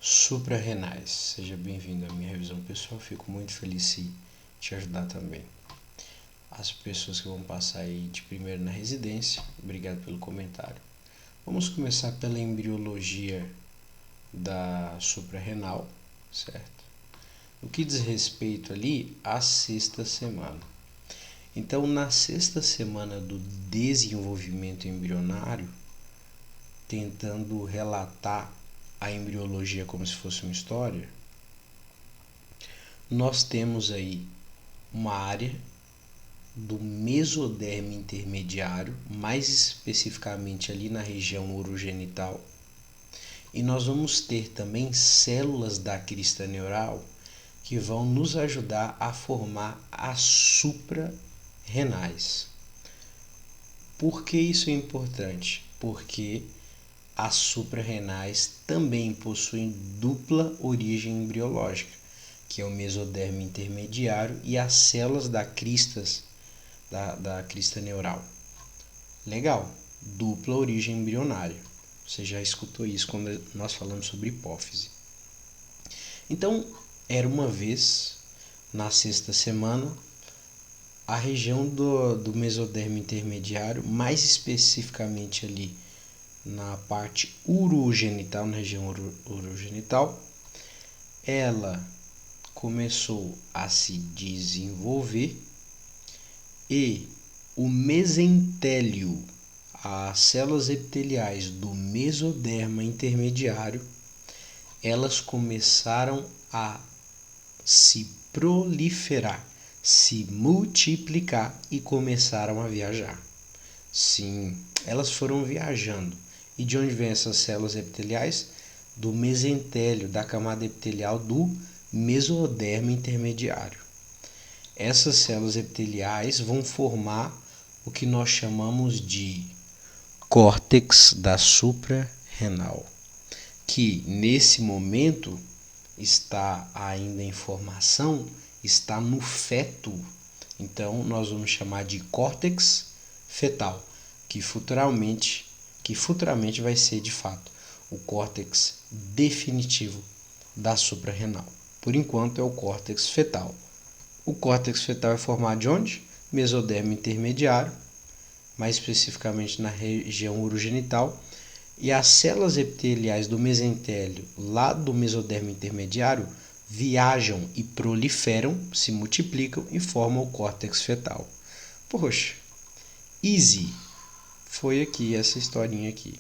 Suprarrenais. Seja bem-vindo à minha revisão pessoal, fico muito feliz em te ajudar também. As pessoas que vão passar aí de primeiro na residência, obrigado pelo comentário. Vamos começar pela embriologia da suprarrenal, certo? No que diz respeito ali à sexta semana. Então, na sexta semana do desenvolvimento embrionário, tentando relatar a embriologia como se fosse uma história, nós temos aí uma área do mesodermo intermediário, mais especificamente ali na região urogenital, e nós vamos ter também células da crista neural que vão nos ajudar a formar as suprarrenais. Por que isso é importante? Porque as suprarrenais também possuem dupla origem embriológica, que é o mesodermo intermediário e as células da crista neural. Legal, dupla origem embrionária. Você já escutou isso quando nós falamos sobre hipófise. Então, era uma vez, na sexta semana, a região do mesodermo intermediário, mais especificamente ali na parte urogenital, na região urogenital, ela começou a se desenvolver e o mesentélio, as células epiteliais do mesoderma intermediário, elas começaram a se proliferar, se multiplicar e começaram a viajar. Sim, elas foram viajando. E de onde vêm essas células epiteliais? Do mesentélio, da camada epitelial do mesodermo intermediário. Essas células epiteliais vão formar o que nós chamamos de córtex da suprarrenal, que nesse momento está ainda em formação, está no feto. Então nós vamos chamar de córtex fetal, que futuramente vai ser de fato o córtex definitivo da suprarrenal. Por enquanto é o córtex fetal. O córtex fetal é formado de onde? Mesodermo intermediário, mais especificamente na região urogenital, e as células epiteliais do mesentélio, lá do mesodermo intermediário, viajam e proliferam, se multiplicam e formam o córtex fetal. Poxa, easy. Foi aqui essa historinha aqui.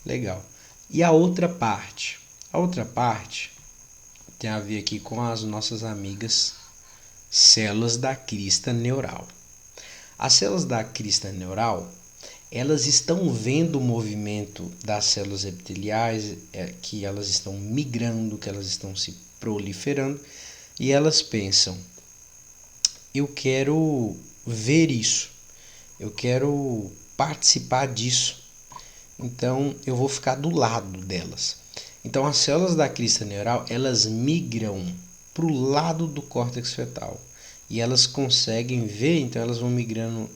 Legal. E a outra parte? A outra parte tem a ver aqui com as nossas amigas células da crista neural. As células da crista neural, elas estão vendo o movimento das células epiteliais, que elas estão migrando, que elas estão se proliferando, e elas pensam: eu quero ver isso, eu quero participar disso, então eu vou ficar do lado delas. Então as células da crista neural, elas migram para o lado do córtex fetal e elas conseguem ver, então elas vão migrando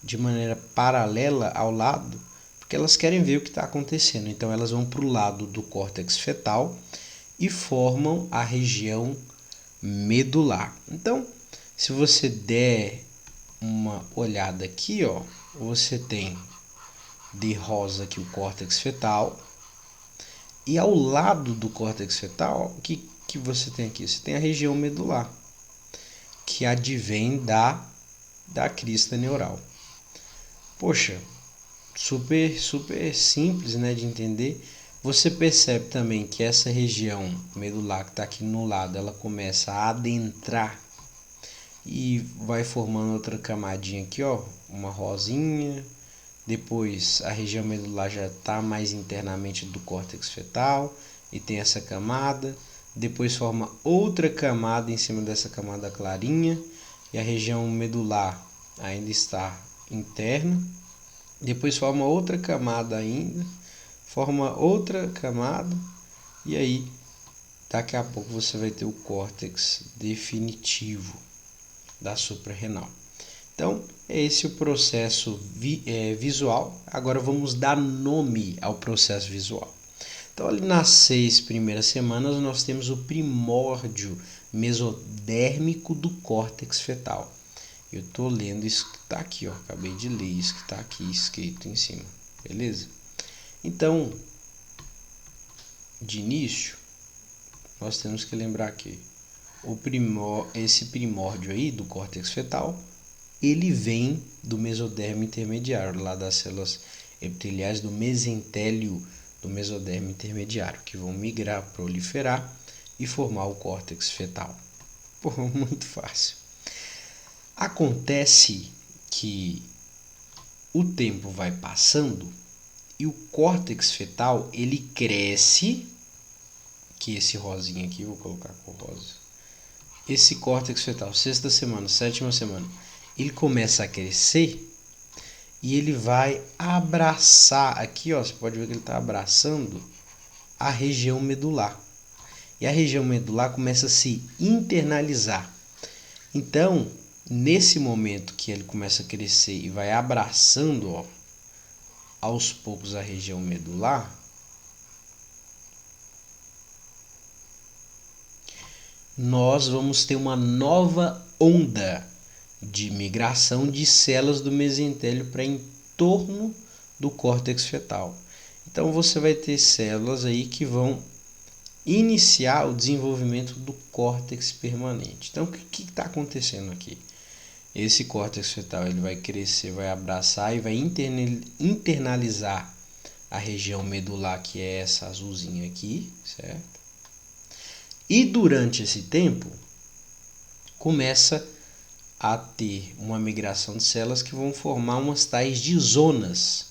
de maneira paralela ao lado, porque elas querem ver o que está acontecendo. Então elas vão para o lado do córtex fetal e formam a região medular. Então, se você der uma olhada aqui, ó, você tem de rosa aqui o córtex fetal, e ao lado do córtex fetal, o que você tem aqui? Você tem a região medular, que advém da crista neural. Poxa, super simples, né, de entender. Você percebe também que essa região medular que está aqui no lado, ela começa a adentrar e vai formando outra camadinha aqui, ó, uma rosinha. Depois a região medular já está mais internamente do córtex fetal e tem essa camada. Depois forma outra camada em cima dessa camada clarinha e a região medular ainda está interna. Depois forma outra camada ainda, forma outra camada e aí daqui a pouco você vai ter o córtex definitivo da suprarrenal. Então, é esse o processo visual. Agora vamos dar nome ao processo visual. Então, ali nas 6 primeiras semanas, nós temos o primórdio mesodérmico do córtex fetal. Eu estou lendo isso que está aqui, ó. Acabei de ler isso que está aqui escrito em cima, beleza? Então, de início, nós temos que lembrar que esse primórdio aí do córtex fetal, ele vem do mesodermo intermediário, lá das células epiteliais do mesentélio do mesodermo intermediário, que vão migrar, proliferar e formar o córtex fetal. Pô, muito fácil. Acontece que o tempo vai passando e o córtex fetal ele cresce, que esse rosinha aqui, vou colocar com rosa. Esse córtex fetal, 6ª semana, 7ª semana, ele começa a crescer e ele vai abraçar, aqui ó, você pode ver que ele está abraçando a região medular. E a região medular começa a se internalizar. Então, nesse momento que ele começa a crescer e vai abraçando, ó, aos poucos a região medular, nós vamos ter uma nova onda de migração de células do mesentélio para em torno do córtex fetal. Então você vai ter células aí que vão iniciar o desenvolvimento do córtex permanente. Então o que está acontecendo aqui? Esse córtex fetal ele vai crescer, vai abraçar e vai internalizar a região medular, que é essa azulzinha aqui, certo? E durante esse tempo começa a ter uma migração de células que vão formar umas tais de zonas.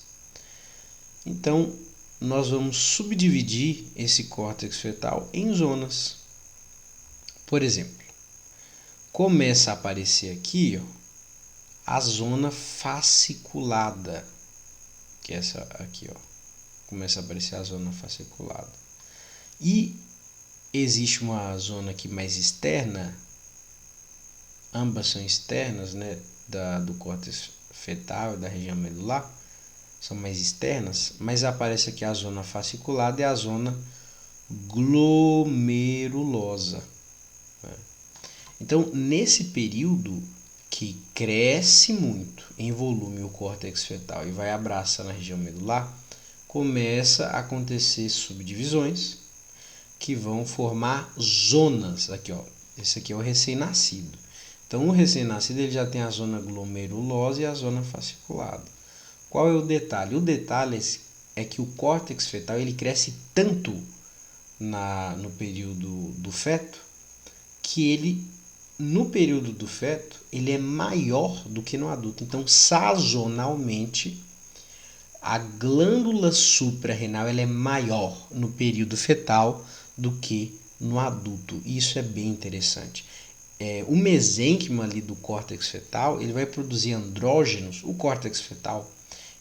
Então, nós vamos subdividir esse córtex fetal em zonas. Por exemplo, começa a aparecer aqui, ó, a zona fasciculada, que é essa aqui, ó. Começa a aparecer a zona fasciculada. E existe uma zona aqui mais externa, ambas são externas, né, do córtex fetal e da região medular, são mais externas, mas aparece aqui a zona fasciculada e a zona glomerulosa. Né? Então, nesse período que cresce muito em volume o córtex fetal e vai abraçar na região medular, começa a acontecer subdivisões que vão formar zonas. Aqui, ó, esse aqui é o recém-nascido. Então, o recém-nascido ele já tem a zona glomerulosa e a zona fasciculada. Qual é o detalhe? O detalhe é que o córtex fetal ele cresce tanto no período do feto que ele, no período do feto, ele é maior do que no adulto. Então, sazonalmente, a glândula suprarrenal ela é maior no período fetal do que no adulto. Isso é bem interessante. O mesênquima ali do córtex fetal ele vai produzir andrógenos. O córtex fetal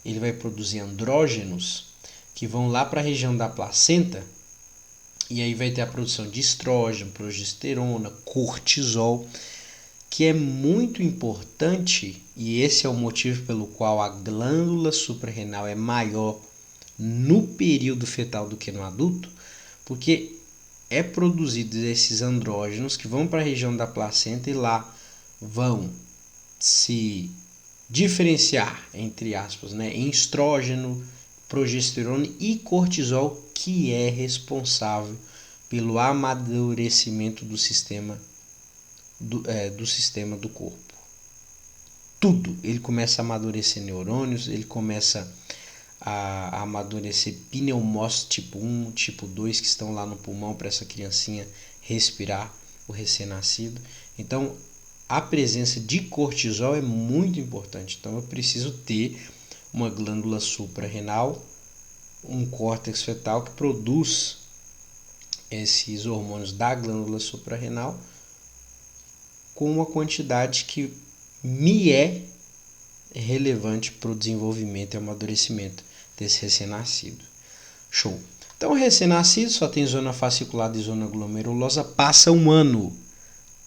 ele vai produzir andrógenos que vão lá para a região da placenta e aí vai ter a produção de estrógeno, progesterona, cortisol, que é muito importante, e esse é o motivo pelo qual a glândula suprarrenal é maior no período fetal do que no adulto, porque é produzidos esses andrógenos que vão para a região da placenta e lá vão se diferenciar, entre aspas, né, em estrógeno, progesterona e cortisol, que é responsável pelo amadurecimento do sistema do corpo. Tudo. Ele começa a amadurecer neurônios, ele começa a amadurecer pneumócitos tipo 1, tipo 2, que estão lá no pulmão para essa criancinha respirar, o recém-nascido. Então, a presença de cortisol é muito importante. Então, eu preciso ter uma glândula suprarrenal, um córtex fetal que produz esses hormônios da glândula suprarrenal com uma quantidade que me é relevante para o desenvolvimento e amadurecimento desse recém-nascido. Show! Então, o recém-nascido só tem zona fasciculada e zona glomerulosa, passa um ano.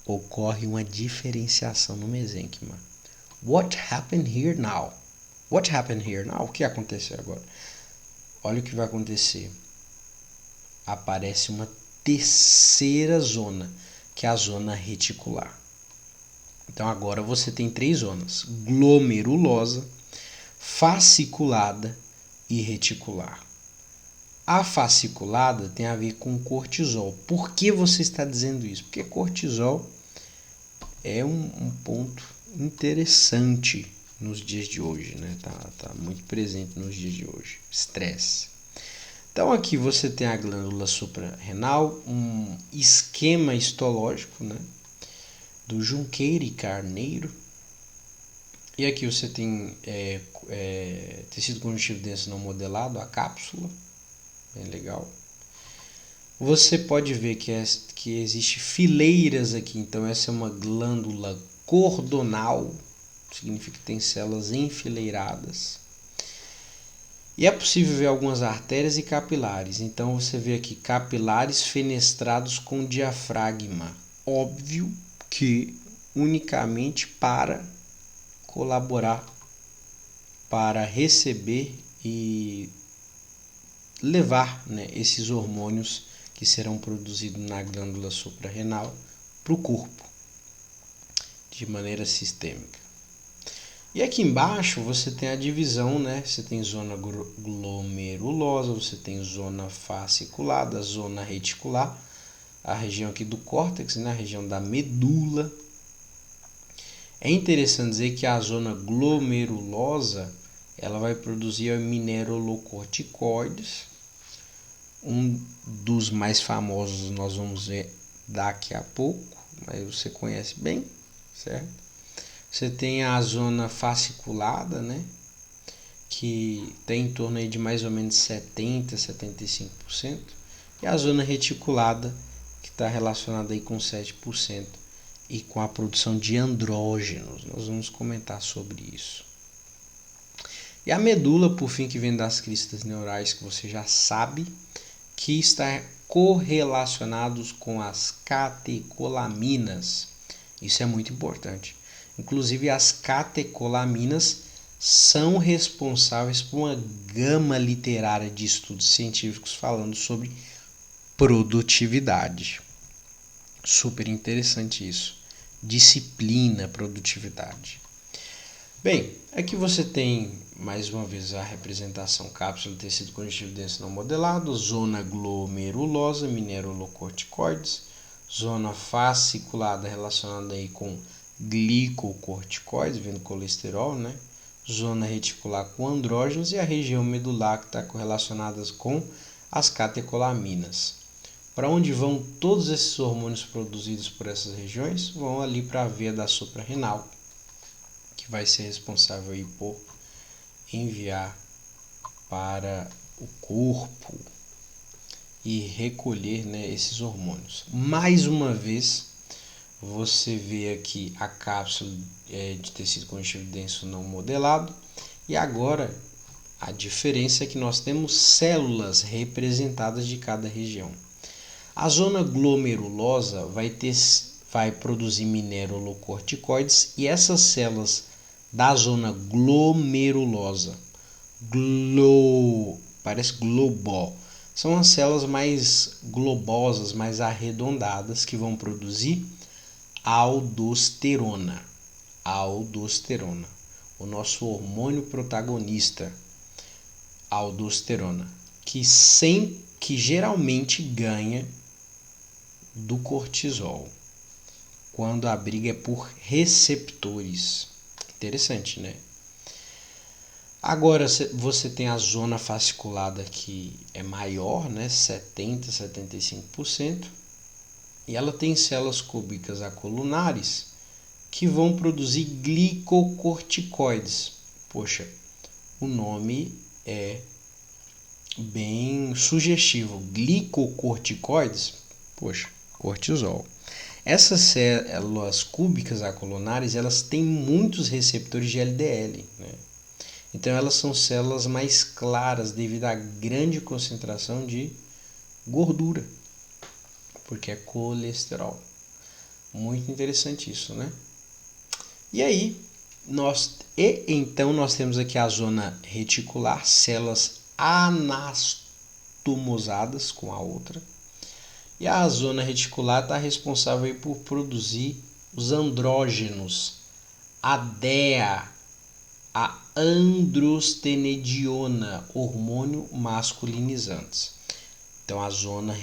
Ocorre uma diferenciação no mesênquima. What happened here now? What happened here now? O que aconteceu agora? Olha o que vai acontecer. aparece uma terceira zona, que é a zona reticular. Então agora você tem 3 zonas: glomerulosa, fasciculada e reticular. A fasciculada tem a ver com cortisol. Por que você está dizendo isso? Porque cortisol é um ponto interessante nos dias de hoje, né? Tá muito presente nos dias de hoje. Estresse. Então aqui você tem a glândula suprarrenal, um esquema histológico, né, do Junqueira e Carneiro. E aqui você tem tecido conjuntivo denso não modelado, a cápsula, bem legal. Você pode ver que existe fileiras aqui, então essa é uma glândula cordonal, significa que tem células enfileiradas. E é possível ver algumas artérias e capilares. Então você vê aqui capilares fenestrados com diafragma. Óbvio que unicamente para colaborar, para receber e levar, né, esses hormônios que serão produzidos na glândula suprarrenal para o corpo de maneira sistêmica. E aqui embaixo você tem a divisão, né? Você tem zona glomerulosa, você tem zona fasciculada, zona reticular, a região aqui do córtex, né? A região da medula. É interessante dizer que a zona glomerulosa ela vai produzir mineralocorticoides. Um dos mais famosos nós vamos ver daqui a pouco, mas você conhece bem, certo? Você tem a zona fasciculada, né, que tem em torno aí de mais ou menos 70% a 75%, e a zona reticulada, que está relacionada aí com 7% e com a produção de andrógenos. Nós vamos comentar sobre isso. E a medula, por fim, que vem das cristas neurais, que você já sabe, que está correlacionados com as catecolaminas. Isso é muito importante. Inclusive, as catecolaminas são responsáveis por uma gama literária de estudos científicos falando sobre produtividade. Super interessante isso. Disciplina, produtividade. Bem, aqui você tem mais uma vez a representação cápsula, tecido conjuntivo denso não modelado, zona glomerulosa, mineralocorticoides, zona fasciculada relacionada aí com glicocorticoides, vendo colesterol, né? Zona reticular com andrógenos e a região medular que está correlacionada com as catecolaminas. Para onde vão todos esses hormônios produzidos por essas regiões? Vão ali para a veia da suprarrenal, que vai ser responsável aí por enviar para o corpo e recolher, né, esses hormônios. Mais uma vez, você vê aqui a cápsula de tecido conjuntivo denso não modelado. E agora a diferença é que nós temos células representadas de cada região. A zona glomerulosa vai produzir mineralocorticoides e essas células da zona glomerulosa, parece globó, são as células mais globosas, mais arredondadas, que vão produzir aldosterona. Aldosterona, o nosso hormônio protagonista, aldosterona, que geralmente ganha do cortisol, quando a briga é por receptores. Interessante, né? Agora você tem a zona fasciculada, que é maior, né? 70% a 75%. E ela tem células cúbicas acolunares que vão produzir glicocorticoides. Poxa, o nome é bem sugestivo. Glicocorticoides, poxa, cortisol. Essas células cúbicas acolunares, elas têm muitos receptores de LDL, né? Então elas são células mais claras devido à grande concentração de gordura, porque é colesterol. Muito interessante isso, né? E aí, então nós temos aqui a zona reticular, células atomosadas com a outra. E a zona reticular está responsável por produzir os andrógenos, a DEA, a androstenediona, hormônio masculinizantes. Então a zona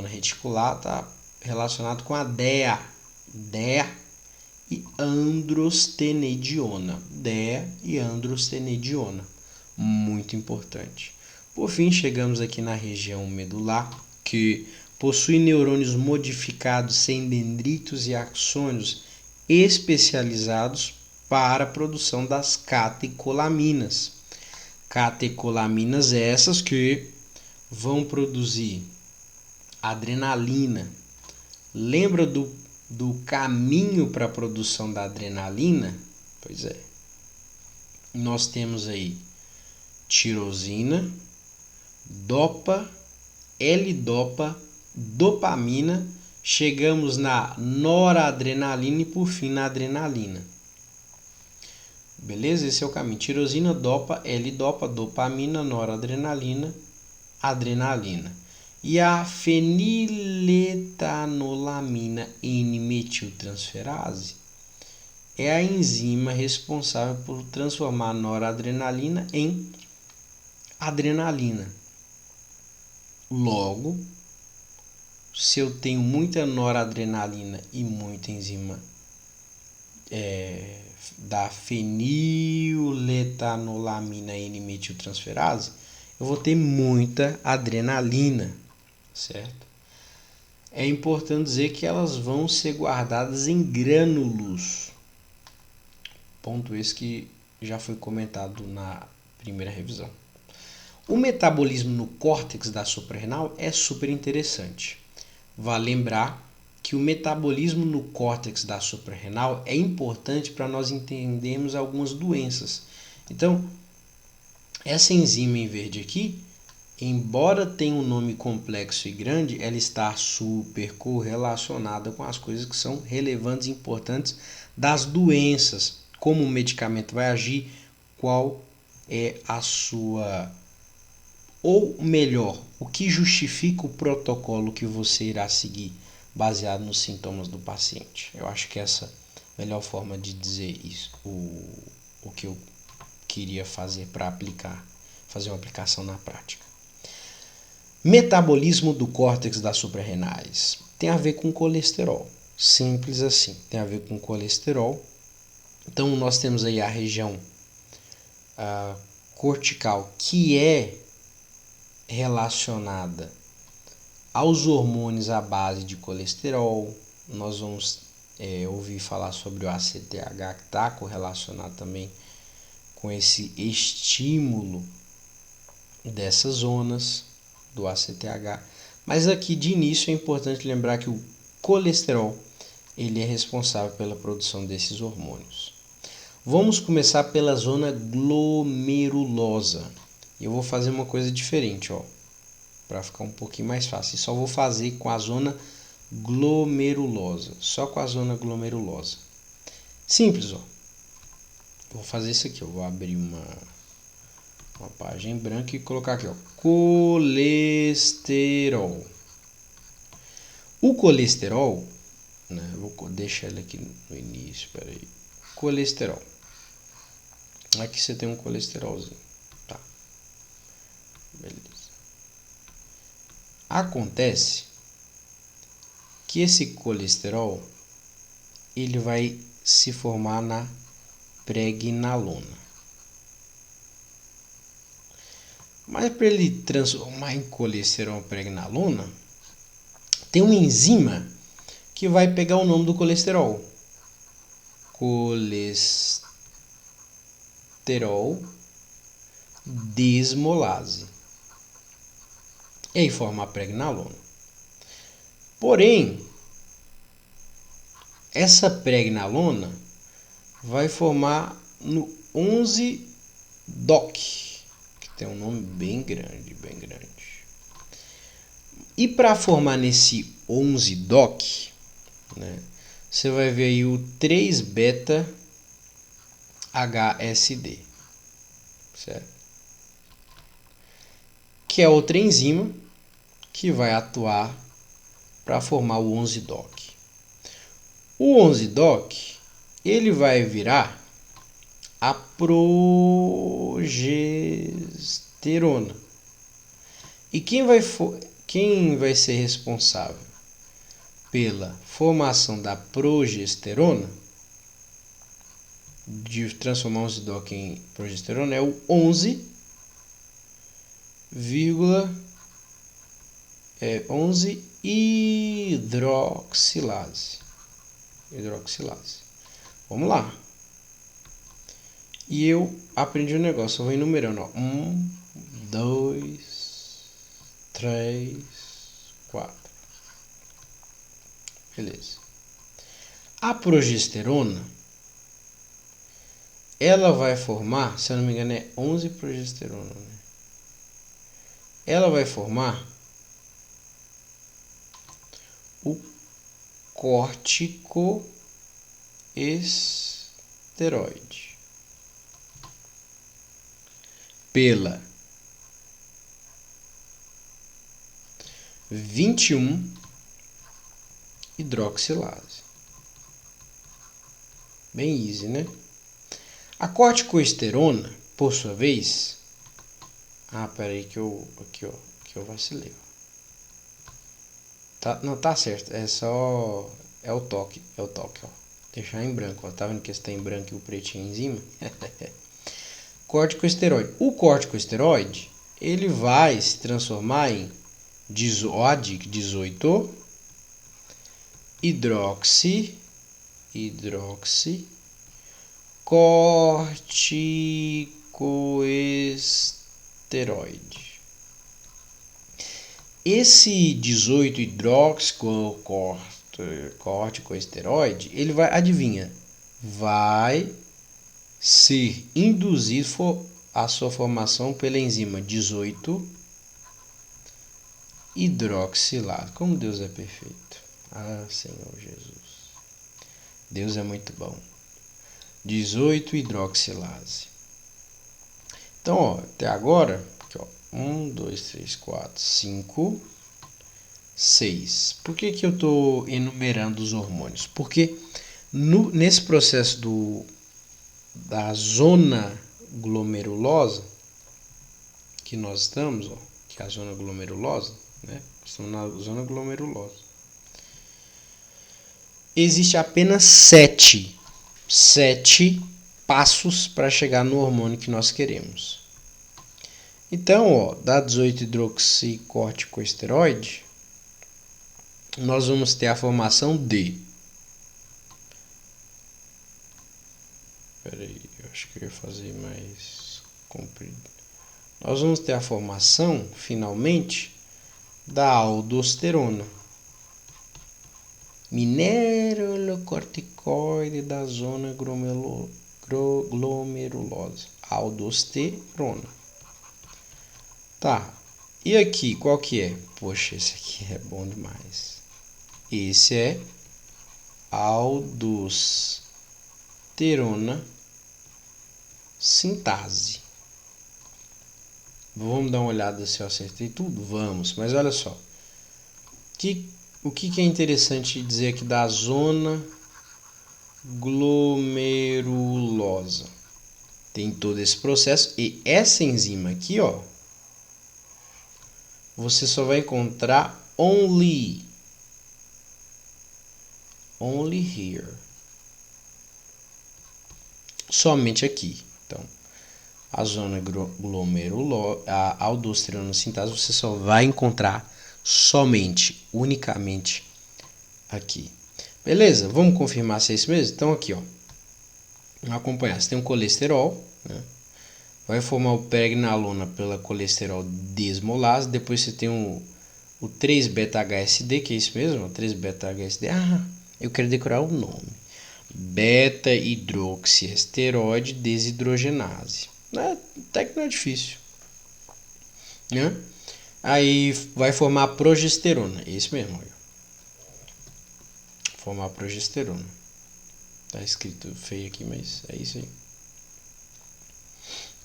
reticular está relacionada com a DEA e androstenediona. DEA e androstenediona. Muito importante. Por fim, chegamos aqui na região medular, que possui neurônios modificados sem dendritos e axônios especializados para a produção das catecolaminas. Catecolaminas essas que vão produzir adrenalina. Lembra do caminho para a produção da adrenalina? Pois é. Nós temos aí tirosina, dopa, L-dopa, dopamina, chegamos na noradrenalina e por fim na adrenalina. Beleza? Esse é o caminho. Tirosina, dopa, L-dopa, dopamina, noradrenalina, adrenalina. E a feniletolamina N-metiltransferase é a enzima responsável por transformar a noradrenalina em adrenalina. Logo, se eu tenho muita noradrenalina e muita enzima da feniletolamina N-metiltransferase, eu vou ter muita adrenalina, certo? É importante dizer que elas vão ser guardadas em grânulos. Ponto esse que já foi comentado na primeira revisão. O metabolismo no córtex da suprarrenal é super interessante. Vale lembrar que o metabolismo no córtex da suprarrenal é importante para nós entendermos algumas doenças. Então, essa enzima em verde aqui, embora tenha um nome complexo e grande, ela está super correlacionada com as coisas que são relevantes e importantes das doenças, como o medicamento vai agir, qual é a sua... Ou melhor, o que justifica o protocolo que você irá seguir baseado nos sintomas do paciente. Eu acho que essa é a melhor forma de dizer isso, o que eu queria fazer para fazer uma aplicação na prática. Metabolismo do córtex das suprarrenais tem a ver com colesterol. Simples assim, tem a ver com colesterol. Então nós temos aí a região cortical, que é relacionada aos hormônios à base de colesterol. Nós vamos ouvir falar sobre o ACTH, que está correlacionado também com esse estímulo dessas zonas do ACTH. Mas aqui de início é importante lembrar que o colesterol ele é responsável pela produção desses hormônios. Vamos começar pela zona glomerulosa. Eu vou fazer uma coisa diferente, para ficar um pouquinho mais fácil. Só vou fazer com a zona glomerulosa, só com a zona glomerulosa. Simples, Vou fazer isso aqui, eu vou abrir uma página em branco e colocar aqui, colesterol. O colesterol, né, vou deixar ele aqui no início, peraí. Colesterol. Aqui você tem um colesterolzinho, tá? Beleza. Acontece que esse colesterol ele vai se formar na pregnenolona. Mas para ele transformar em colesterol pregnenolona, tem uma enzima que vai pegar o nome do colesterol. Colesterol desmolase. E aí forma a pregnenolona. Porém, essa pregnenolona vai formar no 11-DOC, que tem um nome bem grande, bem grande. E para formar nesse 11-DOC, né, você vai ver aí o 3-beta-HSD, certo? que é outra enzima que vai atuar para formar o 11-DOC. O 11-DOC, ele vai virar a progesterona. E quem vai ser responsável pela formação da progesterona, de transformar o 11-DOC em progesterona, é o 11-hidroxilase. Vamos lá. E eu aprendi um negócio, eu vou enumerando, ó. 1, 2, 3, 4. Beleza. A progesterona, ela vai formar, se eu não me engano é 11 progesterona, né? Ela vai formar o corticosteroide pela 21-hidroxilase. Bem easy, né? A corticosterona, por sua vez... peraí que eu vacilei. Não, tá certo. É só... É o toque, ó. Deixar em branco, ó. Tá vendo que está em branco e o pretinho em cima? Corticosteroide. O corticosteroide, ele vai se transformar em 18 hidroxicorticosteroide. Esse 18 hidroxicorticosteroide, ele vai, adivinha, vai ser induzido a sua formação pela enzima 18 hidroxilase. Como Deus é perfeito. Ah, Senhor Jesus. Deus é muito bom. 18 hidroxilase. Então, ó, até agora, aqui, ó, 1, 2, 3, 4, 5, 6. Por que eu estou enumerando os hormônios? Porque nesse processo da zona glomerulosa, que nós estamos, ó, que é a zona glomerulosa, né? Estamos na zona glomerulosa. Existe apenas 7 passos para chegar no hormônio que nós queremos. Então, ó, da 18-hidroxicorticosteroide, nós vamos ter a formação de... Peraí, eu acho que eu ia fazer mais comprido. Nós vamos ter a formação, finalmente, da aldosterona. Mineralocorticoide da zona glomerulosa. Aldosterona. Tá. E aqui, qual que é? Poxa, esse aqui é bom demais. Esse é aldosterona sintase. Vamos dar uma olhada se eu acertei tudo? Vamos, mas olha só. O que é interessante dizer aqui da zona glomerulosa? Tem todo esse processo e essa enzima aqui, ó, você só vai encontrar only here. Somente aqui. Então, a zona glomerulosa, a aldosterona sintase, você só vai encontrar somente, unicamente aqui. Beleza? Vamos confirmar se é isso mesmo? Então aqui, ó. Vamos acompanhar. Você tem um colesterol, né? Vai formar o pregnenolona pela colesterol desmolase. Depois você tem o 3-beta-HSD, que é isso mesmo? 3-beta-HSD. Eu quero decorar o nome. Beta-hidroxiesteroide desidrogenase. Até que não é difícil, né? Aí vai formar a progesterona. É isso mesmo. Olha. Formar a progesterona. Tá escrito feio aqui, mas é isso aí.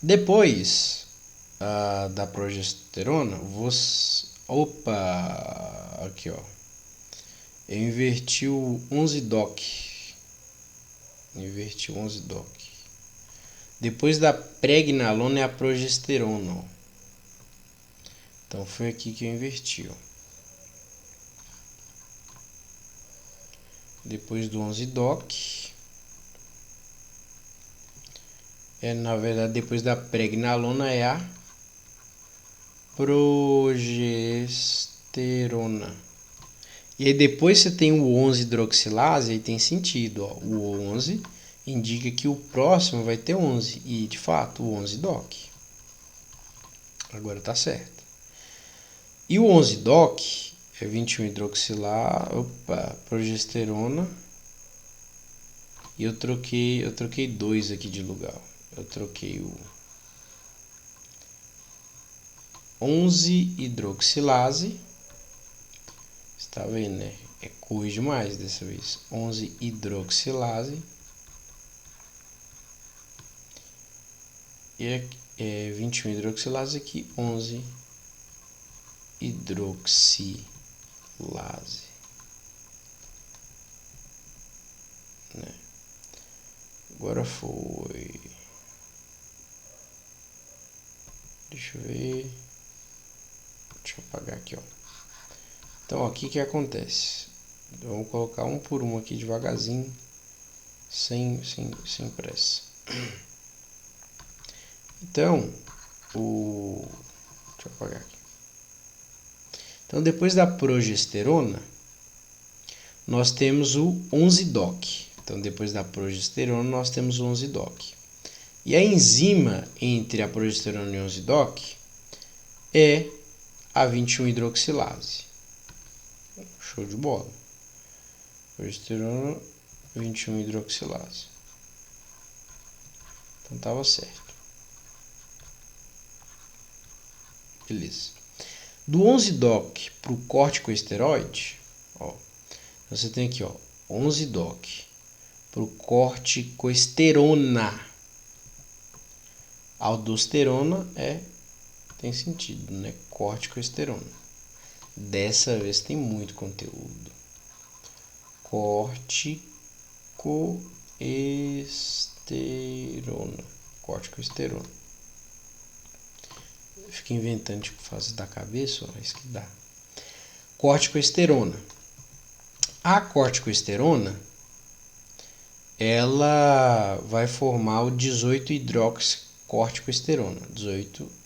Depois da progesterona, opa, aqui ó, eu inverti o 11-DOC, depois da pregnenolona é a progesterona, ó. Então foi aqui que eu inverti, ó. Depois do 11-DOC, na verdade depois da pregnenolona é a progesterona. E aí depois você tem o 11-hidroxilase, aí tem sentido, ó. O 11 indica que o próximo vai ter 11, e de fato o 11-DOC. Agora tá certo. E o 11-DOC é 21-hidroxilar, progesterona. E eu troquei dois aqui de lugar. Eu troquei o 11-hidroxilase. Está vendo, né? É coisa demais dessa vez. 11-hidroxilase. E é 21-hidroxilase aqui, 11-hidroxilase. Né? Agora foi. Deixa eu ver. Deixa eu apagar aqui, ó. Então, ó, o que acontece? Vamos colocar um por um aqui devagarzinho, sem pressa. Então, deixa eu apagar aqui. Então, depois da progesterona, nós temos o 11-DOC. Então, depois da progesterona, nós temos o 11-DOC. E a enzima entre a progesterona e o 11-DOC é a 21-hidroxilase. Show de bola. Progesterona, 21-hidroxilase. Então, estava certo. Beleza. Do 11-DOC para o corticosteroide, ó, você tem aqui, ó, 11-DOC para o corticosterona. Aldosterona tem sentido, né? Corticosterona. Dessa vez tem muito conteúdo. Corticosterona. Fica inventando tipo fase da cabeça, ó, isso que dá. Corticosterona. A corticosterona, ela vai formar o 18-hidroxicorticosterona. 18.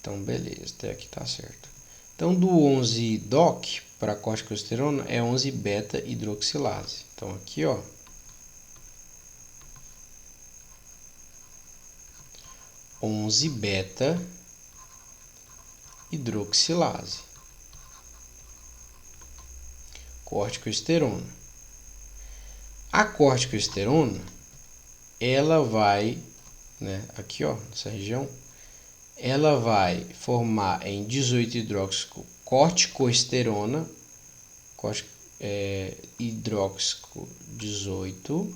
Então, beleza, até aqui tá certo. Então, do 11-DOC para corticosterona é 11-beta-hidroxilase. Então, aqui, ó, 11-beta-hidroxilase. Corticosterona. A corticosterona, ela vai, né, aqui, ó, nessa região, ela vai formar em 18-hidroxicorticosterona, hidróxico 18,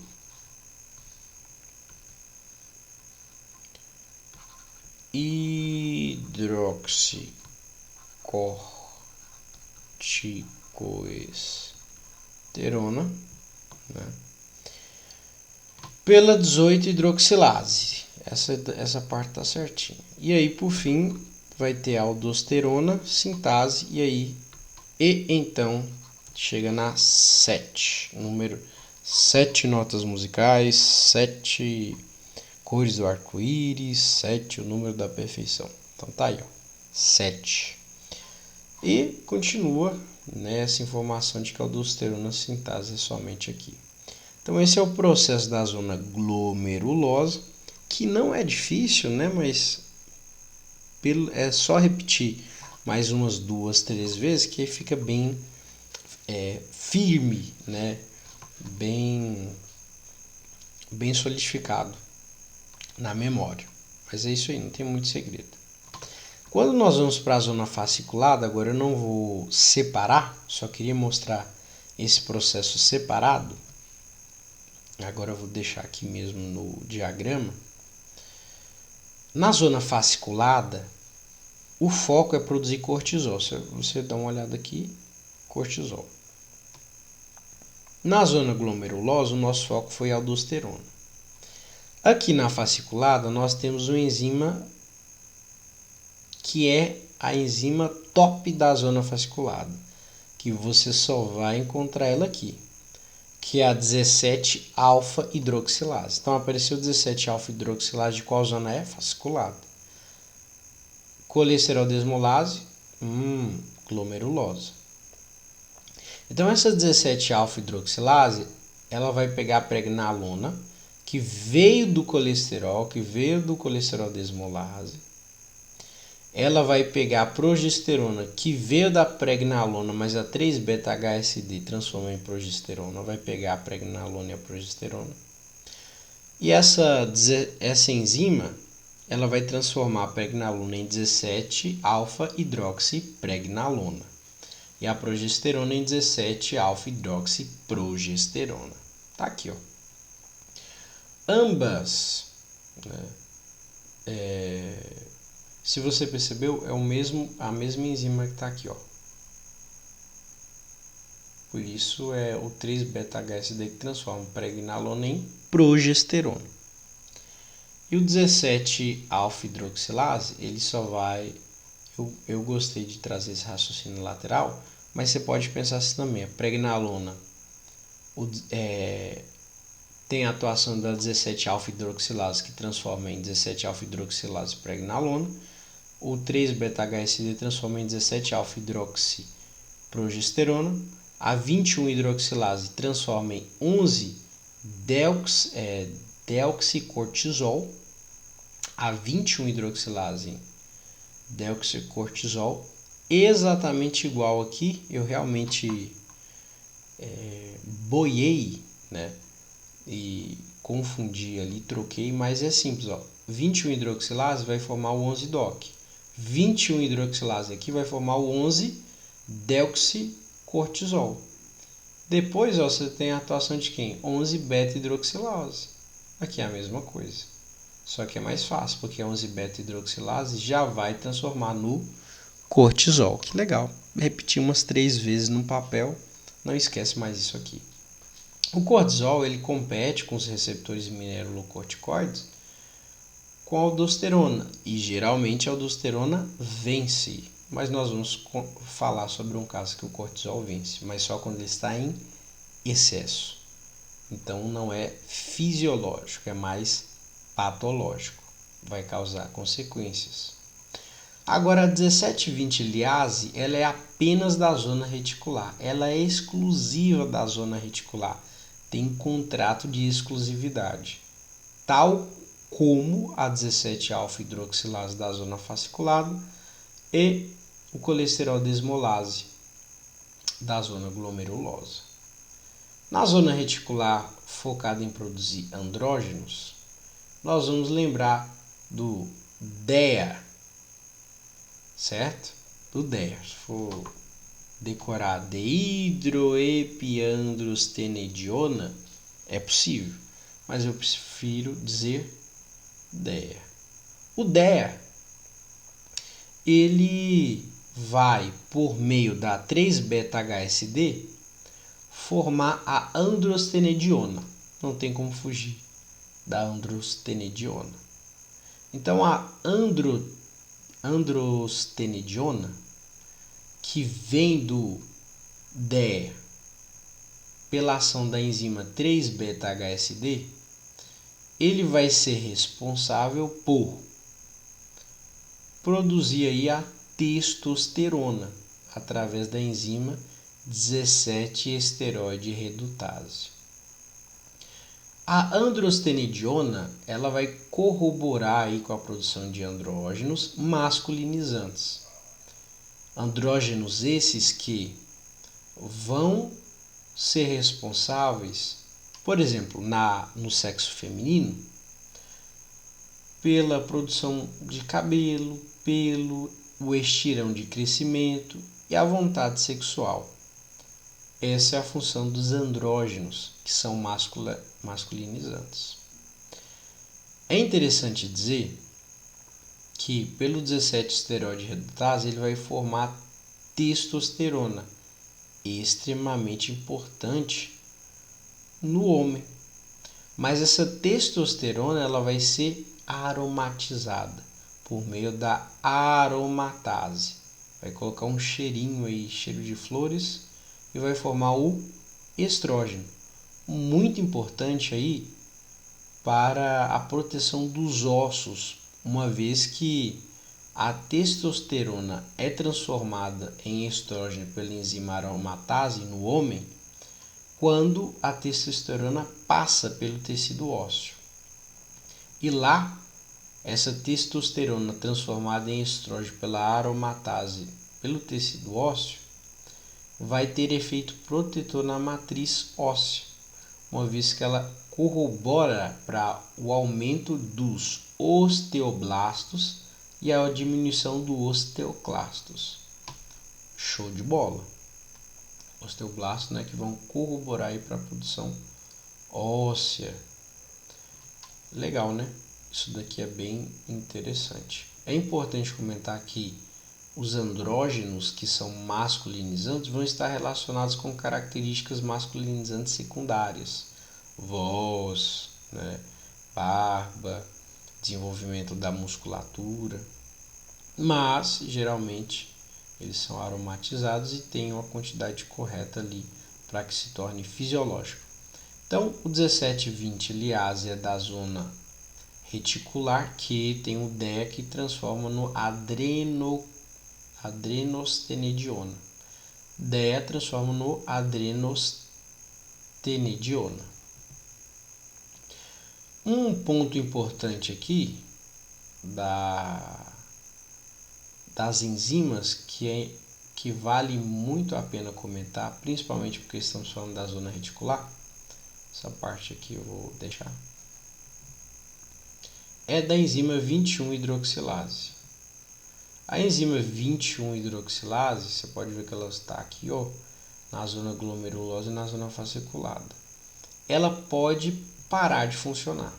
hidroxicorticosterona, né, pela 18-hidroxilase. Essa parte tá certinha. E aí, por fim, vai ter a aldosterona, sintase, e então chega na 7, número 7 notas musicais, 7 cores do arco-íris, 7 o número da perfeição. Então tá aí, ó, 7. E continua, né, essa informação de que a aldosterona sintase é somente aqui. Então esse é o processo da zona glomerulosa, que não é difícil, né, mas é só repetir mais umas 2, 3 vezes que fica bem firme, né, bem solidificado na memória. Mas é isso aí, não tem muito segredo. Quando nós vamos para a zona fasciculada, agora eu não vou separar, só queria mostrar esse processo separado. Agora eu vou deixar aqui mesmo no diagrama. Na zona fasciculada, o foco é produzir cortisol. Se você dá uma olhada aqui, cortisol. Na zona glomerulosa, o nosso foco foi a aldosterona. Aqui na fasciculada, nós temos uma enzima que é a enzima top da zona fasciculada, que você só vai encontrar ela aqui, que é a 17-alfa-hidroxilase. Então apareceu 17-alfa-hidroxilase de qual zona é? Fasciculada. Colesterol desmolase, glomerulosa. Então essa 17-alfa-hidroxilase, ela vai pegar a pregnenolona, que veio do colesterol desmolase. Ela vai pegar a progesterona, que veio da pregnenolona, mas a 3-beta-HSD transformou em progesterona, vai pegar a pregnenolona e a progesterona. E essa enzima, ela vai transformar a pregnenolona em 17-alfa-hidroxipregnenolona e a progesterona em 17-alfa-hidroxiprogesterona. Tá aqui, ó. Ambas, né, se você percebeu, é a mesma enzima que está aqui, ó. Por isso é o 3-beta-HSD que transforma pregnenolona em progesterona. E o 17-alfa-hidroxilase, ele só vai... Eu gostei de trazer esse raciocínio lateral, mas você pode pensar assim também. A pregnenolona tem a atuação da 17-alfa-hidroxilase, que transforma em 17-alfa-hidroxilase pregnenolona. O 3-beta-HSD transforma em 17-alfa-hidroxiprogesterona. A 21-hidroxilase transforma em 11-deoxicortisol. A 21-hidroxilase deoxicortisol, exatamente igual aqui. Eu realmente boiei, né? E confundi ali, troquei, mas é simples, ó. 21-hidroxilase vai formar o 11-doc. 21-hidroxilase aqui vai formar o 11-deoxicortisol. Depois, ó, você tem a atuação de quem? 11-beta-hidroxilase. Aqui é a mesma coisa. Só que é mais fácil, porque a 11-beta-hidroxilase já vai transformar no cortisol. Que legal. Repetir umas 3 vezes no papel. Não esquece mais isso aqui. O cortisol, ele compete com os receptores mineralocorticoides com a aldosterona. E geralmente a aldosterona vence. Mas nós vamos falar sobre um caso que o cortisol vence, mas só quando ele está em excesso. Então não é fisiológico, é mais patológico. Vai causar consequências. Agora, a 17-20-liase, ela é apenas da zona reticular. Ela é exclusiva da zona reticular. Tem contrato de exclusividade. Tal como a 17-alfa-hidroxilase da zona fasciculada e o colesterol desmolase da zona glomerulosa. Na zona reticular focada em produzir andrógenos, nós vamos lembrar do DEA, certo? Do DEA. Se for decorar dehidroepiandrostenediona, é possível, mas eu prefiro dizer DEA. O DEA, ele vai, por meio da 3-beta-HSD, formar a androstenediona. Não tem como fugir da androstenediona. Então, a androstenediona, que vem do DEA pela ação da enzima 3-beta-HSD, ele vai ser responsável por produzir aí a testosterona através da enzima 17-esteroide redutase. A androstenediona, ela vai corroborar aí com a produção de andrógenos masculinizantes. Andrógenos esses que vão ser responsáveis, por exemplo, no sexo feminino, pela produção de cabelo, pelo o estirão de crescimento e a vontade sexual. Essa é a função dos andrógenos, que são masculinizantes. É interessante dizer que pelo 17 esteroide redutase ele vai formar testosterona, extremamente importante no homem. Mas essa testosterona ela vai ser aromatizada por meio da aromatase. Vai colocar um cheirinho aí, cheiro de flores, e vai formar o estrógeno. Muito importante aí para a proteção dos ossos, uma vez que a testosterona é transformada em estrógeno pela enzima aromatase no homem quando a testosterona passa pelo tecido ósseo. E lá, essa testosterona transformada em estrógeno pela aromatase pelo tecido ósseo vai ter efeito protetor na matriz óssea, uma vez que ela corrobora para o aumento dos osteoblastos e a diminuição do osteoclastos. Show de bola! Osteoblastos, né, que vão corroborar para a produção óssea. Legal, né? Isso daqui é bem interessante. É importante comentar que os andrógenos, que são masculinizantes, vão estar relacionados com características masculinizantes secundárias. Voz, né, barba, desenvolvimento da musculatura. Mas, geralmente, eles são aromatizados e têm uma quantidade correta ali para que se torne fisiológico. Então, o 17-20 liase é da zona reticular, que tem o DEA que transforma no adrenostenediona. DEA transforma no adrenostenediona. Um ponto importante aqui das enzimas que vale muito a pena comentar, principalmente porque estamos falando da zona reticular, essa parte aqui eu vou deixar, é da enzima 21-hidroxilase. A enzima 21-hidroxilase, você pode ver que ela está aqui, ó, na zona glomerulosa e na zona fasciculada. Ela pode parar de funcionar.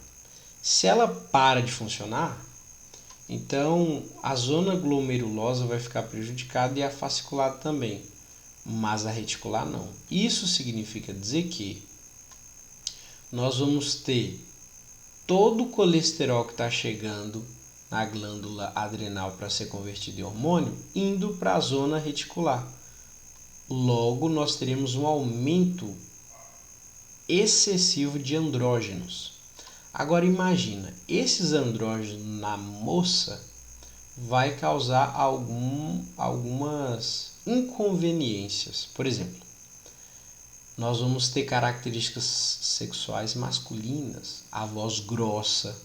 Se ela para de funcionar, então a zona glomerulosa vai ficar prejudicada e a fasciculada também, mas a reticular não. Isso significa dizer que nós vamos ter todo o colesterol que está chegando na glândula adrenal para ser convertido em hormônio indo para a zona reticular. Logo, nós teremos um aumento excessivo de andrógenos. Agora imagina, esses andrógenos na moça vai causar algumas inconveniências. Por exemplo, nós vamos ter características sexuais masculinas, a voz grossa,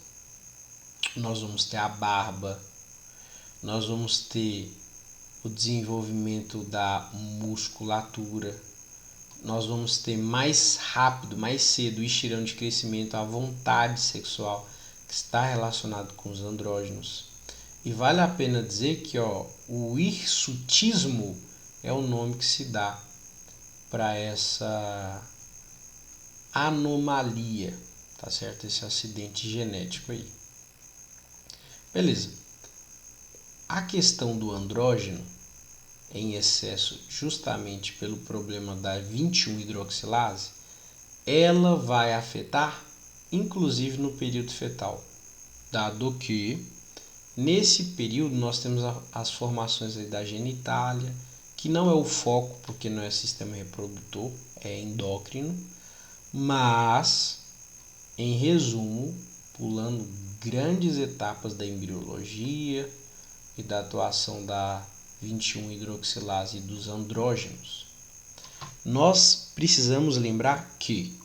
nós vamos ter a barba, nós vamos ter o desenvolvimento da musculatura, nós vamos ter mais rápido, mais cedo o estirão de crescimento, a vontade sexual que está relacionado com os andrógenos. E vale a pena dizer que o hirsutismo é o nome que se dá para essa anomalia, tá certo? Esse acidente genético aí. Beleza. A questão do andrógeno em excesso, justamente pelo problema da 21-hidroxilase, ela vai afetar inclusive no período fetal, dado que nesse período nós temos as formações aí da genitália, que não é o foco porque não é sistema reprodutor, é endócrino, mas em resumo, pulando grandes etapas da embriologia e da atuação da 21-hidroxilase e dos andrógenos, nós precisamos lembrar que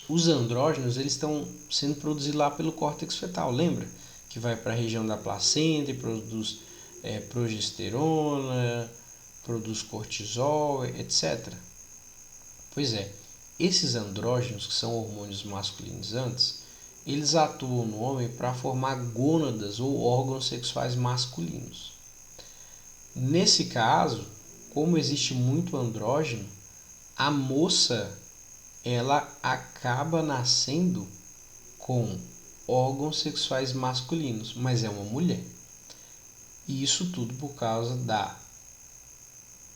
os andrógenos eles estão sendo produzidos lá pelo córtex fetal, lembra? Que vai para a região da placenta e produz progesterona, produz cortisol, etc. Pois é, esses andrógenos, que são hormônios masculinizantes, eles atuam no homem para formar gônadas ou órgãos sexuais masculinos. Nesse caso, como existe muito andrógeno, a moça ela acaba nascendo com órgãos sexuais masculinos, mas é uma mulher. E isso tudo por causa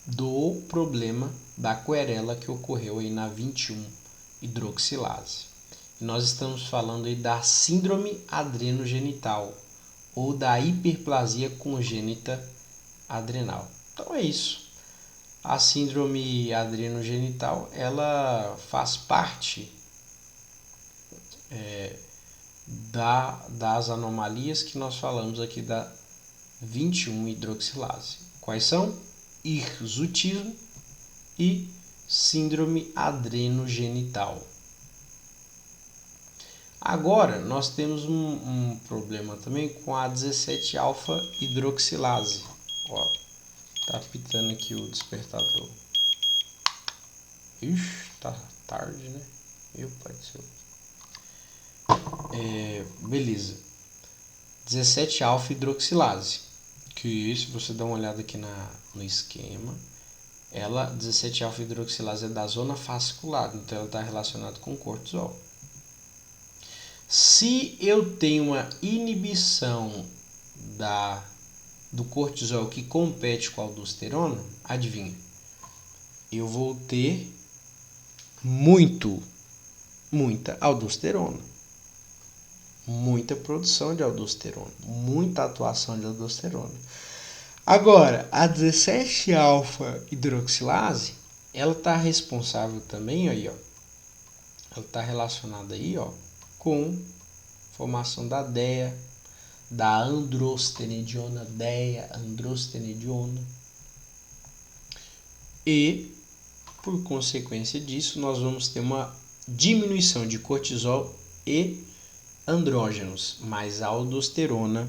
do problema da querela que ocorreu aí na 21-hidroxilase. Nós estamos falando aí da síndrome adrenogenital ou da hiperplasia congênita adrenal. Então é isso. A síndrome adrenogenital, ela faz parte das anomalias que nós falamos aqui da 21-hidroxilase. Quais são? Hirsutismo e síndrome adrenogenital. Agora, nós temos um problema também com a 17-alfa-hidroxilase. Ó, tá pitando aqui o despertador. Ixi, tá tarde, né? Meu pai do céu. Beleza. 17-alfa-hidroxilase. Que se você dá uma olhada aqui no esquema, 17-alfa-hidroxilase é da zona fascicular, então ela está relacionada com cortisol. Se eu tenho uma inibição do cortisol que compete com a aldosterona, adivinha? Eu vou ter muita aldosterona, muita produção de aldosterona, muita atuação de aldosterona. Agora, a 17-alfa-hidroxilase, ela está responsável também aí, ó. Ela está relacionada aí, ó, com formação da DEA, da androstenediona, androstenediona. E, por consequência disso, nós vamos ter uma diminuição de cortisol e andrógenos, mas a aldosterona,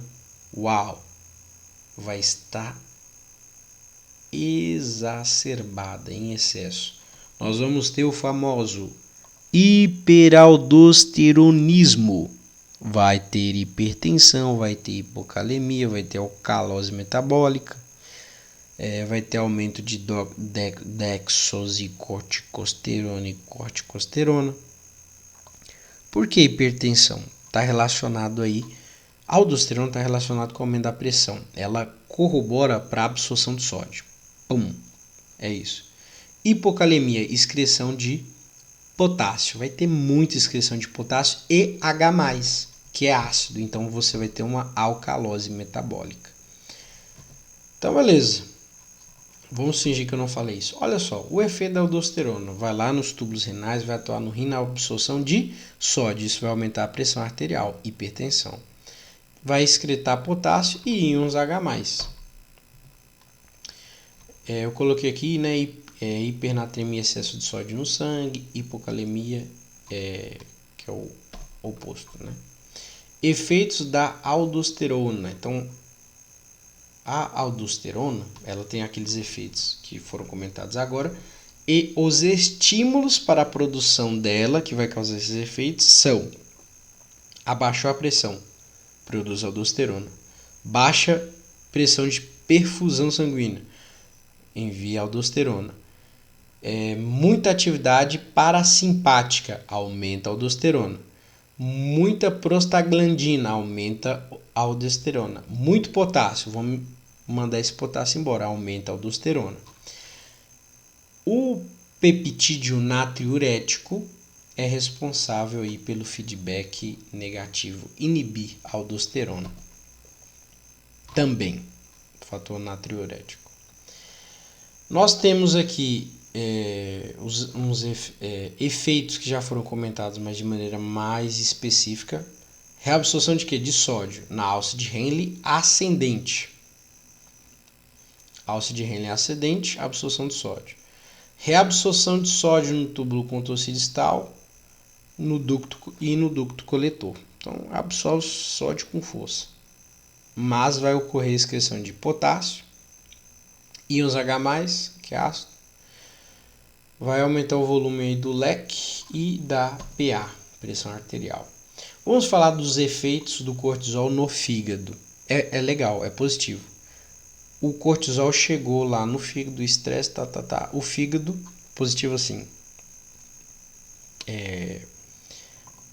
vai estar exacerbada em excesso. Nós vamos ter o famoso hiperaldosteronismo. Vai ter hipertensão, vai ter hipocalemia, vai ter alcalose metabólica, vai ter aumento de dexozicorticosterona e corticosterona. Por que hipertensão? Está relacionado aí, a aldosterona está relacionado com o aumento da pressão. Ela corrobora para a absorção de sódio. É isso. Hipocalemia, excreção de potássio. Vai ter muita excreção de potássio e H+, que é ácido. Então você vai ter uma alcalose metabólica. Então, beleza. Vamos fingir que eu não falei isso. Olha só, o efeito da aldosterona vai lá nos túbulos renais, vai atuar no rim na absorção de sódio. Isso vai aumentar a pressão arterial, hipertensão. Vai excretar potássio e íons H+. Eu coloquei aqui, né, hipernatremia, excesso de sódio no sangue, hipocalemia, que é o oposto, né? Efeitos da aldosterona. Então, a aldosterona, ela tem aqueles efeitos que foram comentados agora, e os estímulos para a produção dela, que vai causar esses efeitos, são: abaixou a pressão, produz aldosterona. Baixa pressão de perfusão sanguínea, envia aldosterona. Muita atividade parasimpática, aumenta a aldosterona. Muita prostaglandina, aumenta a aldosterona. Muito potássio, vamos mandar esse potássio embora, aumenta a aldosterona. O peptídeo natriurético é responsável aí pelo feedback negativo, inibir a aldosterona. Também, fator natriurético. Nós temos aqui uns efeitos que já foram comentados, mas de maneira mais específica. Reabsorção de quê? De sódio na alça de Henle ascendente. Alça de Henle ascendente, absorção de sódio. Reabsorção de sódio no túbulo contorcidistal no ducto coletor. Então, absorve sódio com força. Mas vai ocorrer excreção de potássio, íons H+, que é ácido. Vai aumentar o volume aí do leque e da PA, pressão arterial. Vamos falar dos efeitos do cortisol no fígado. É legal, é positivo. O cortisol chegou lá no fígado, o estresse, O fígado, positivo assim.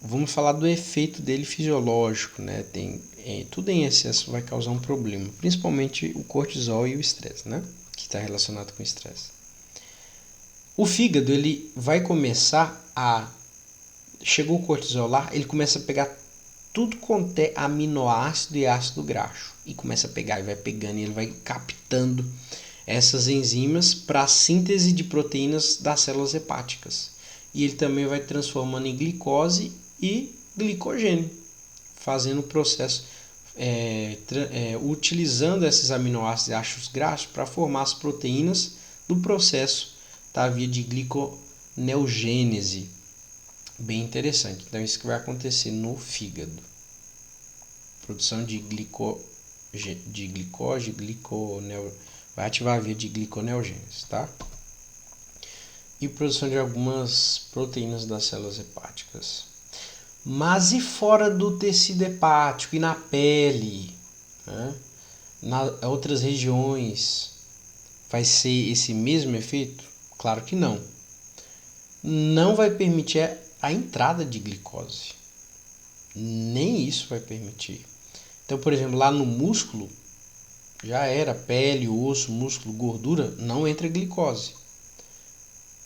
vamos falar do efeito dele fisiológico, né? Tudo em excesso vai causar um problema, principalmente o cortisol e o estresse, né? Que está relacionado com o estresse. O fígado, ele vai começar a... Chegou o cortisol lá, ele começa a pegar tudo quanto é aminoácido e ácido graxo. E começa a pegar, e vai pegando, e ele vai captando essas enzimas para a síntese de proteínas das células hepáticas. E ele também vai transformando em glicose e glicogênio, fazendo o processo, utilizando esses aminoácidos e ácidos graxos para formar as proteínas do processo da via de gliconeogênese. Bem interessante. Então, isso que vai acontecer no fígado. Produção de glicose, vai ativar a via de gliconeogênese, tá? E produção de algumas proteínas das células hepáticas. Mas e fora do tecido hepático e na pele, né? Nas outras regiões, vai ser esse mesmo efeito? Claro que não. Não vai permitir a entrada de glicose. Nem isso vai permitir. Então, por exemplo, lá no músculo, já era pele, osso, músculo, gordura, não entra glicose.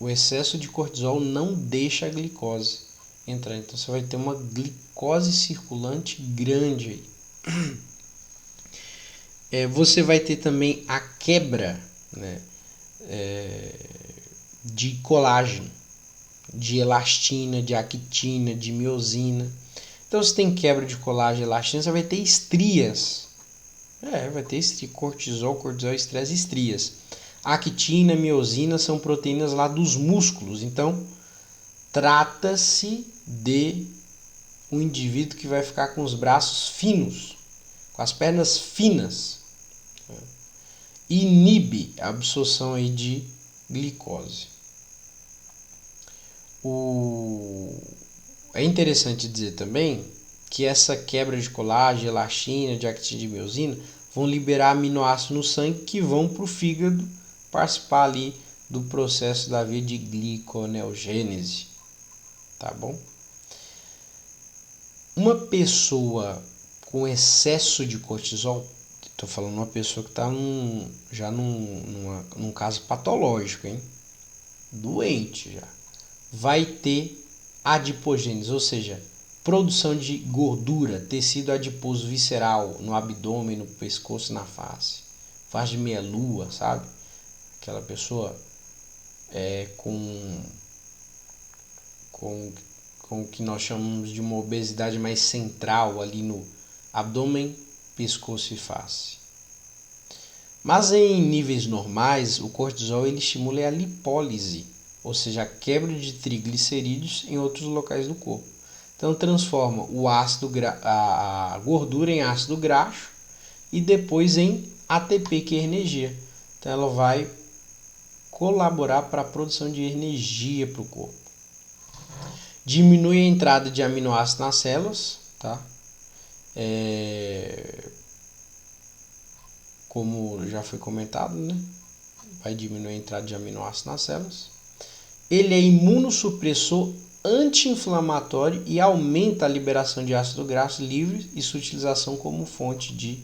O excesso de cortisol não deixa a glicose entrar. Então, você vai ter uma glicose circulante grande aí. Você vai ter também a quebra, né, de colágeno, de elastina, de actina, de miosina. Então, se tem quebra de colágeno e elastina, você vai ter estrias. Vai ter cortisol, estresse, estrias. Actina, miosina são proteínas lá dos músculos. Então, trata-se de um indivíduo que vai ficar com os braços finos, com as pernas finas. Inibe a absorção aí de glicose. É interessante dizer também que essa quebra de colágeno, elastina, de actina e de miosina vão liberar aminoácidos no sangue que vão para o fígado participar ali do processo da via de gliconeogênese. Tá bom? Uma pessoa com excesso de cortisol, estou falando uma pessoa que está num caso patológico, hein? Doente já, vai ter adipogênese, ou seja, produção de gordura, tecido adiposo visceral no abdômen, no pescoço, na face. Faz de meia lua, sabe? Aquela pessoa com o que nós chamamos de uma obesidade mais central ali no abdômen, pescoço e face. Mas em níveis normais, o cortisol ele estimula a lipólise, ou seja, a quebra de triglicerídeos em outros locais do corpo. Então transforma a gordura em ácido graxo e depois em ATP, que é energia. Então ela vai colaborar para a produção de energia para o corpo. Diminui a entrada de aminoácidos nas células, tá? Como já foi comentado, né? Vai diminuir a entrada de aminoácidos nas células. Ele é imunossupressor, anti-inflamatório e aumenta a liberação de ácido graxo livre e sua utilização como fonte de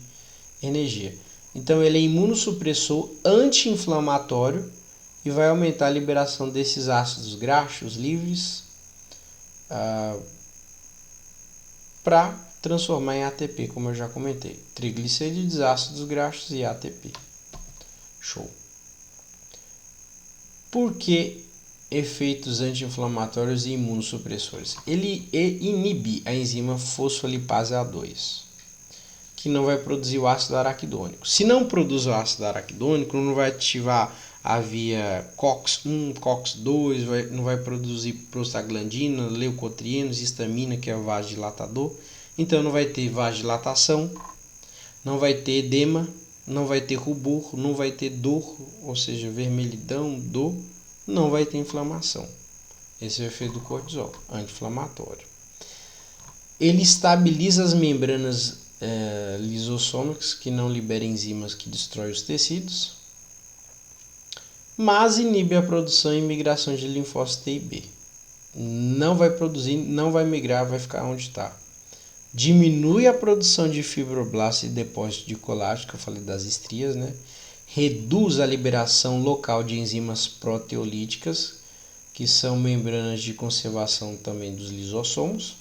energia. Então ele é imunossupressor, anti-inflamatório e vai aumentar a liberação desses ácidos graxos livres para transformar em ATP, como eu já comentei. Triglicerídeos, ácidos graxos e ATP. Show. Por que efeitos anti-inflamatórios e imunossupressores? Ele inibe a enzima fosfolipase A2, que não vai produzir o ácido araquidônico. Se não produz o ácido araquidônico, não vai ativar a via COX-1, COX-2, não vai produzir prostaglandina, leucotrienos, histamina, que é o vasodilatador. Então não vai ter vasodilatação, não vai ter edema, não vai ter rubor, não vai ter dor, ou seja, vermelhidão, dor, não vai ter inflamação. Esse é o efeito do cortisol, anti-inflamatório. Ele estabiliza as membranas lisossômicas, que não liberam enzimas que destroem os tecidos, mas inibe a produção e migração de linfócito T e B. não vai produzir, não vai migrar, vai ficar onde está. Diminui a produção de fibroblastos e depósito de colágeno, que eu falei das estrias, né? Reduz a liberação local de enzimas proteolíticas, que são membranas de conservação também dos lisossomos,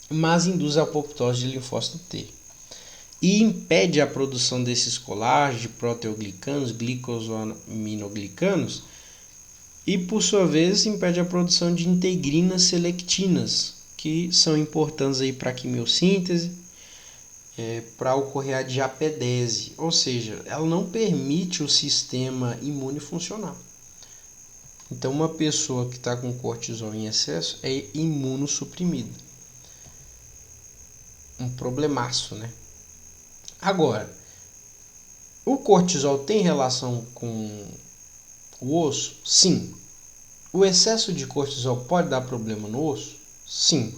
mas induz a apoptose de linfócito T. E impede a produção desses colágenos, de proteoglicanos, glicosaminoglicanos, e por sua vez impede a produção de integrinas selectinas, que são importantes aí para a quimiossíntese, para ocorrer a diapedese, ou seja, ela não permite o sistema imune funcionar. Então, uma pessoa que está com cortisol em excesso é imunossuprimida. Um problemaço, né? Agora, o cortisol tem relação com o osso? Sim. O excesso de cortisol pode dar problema no osso? Sim.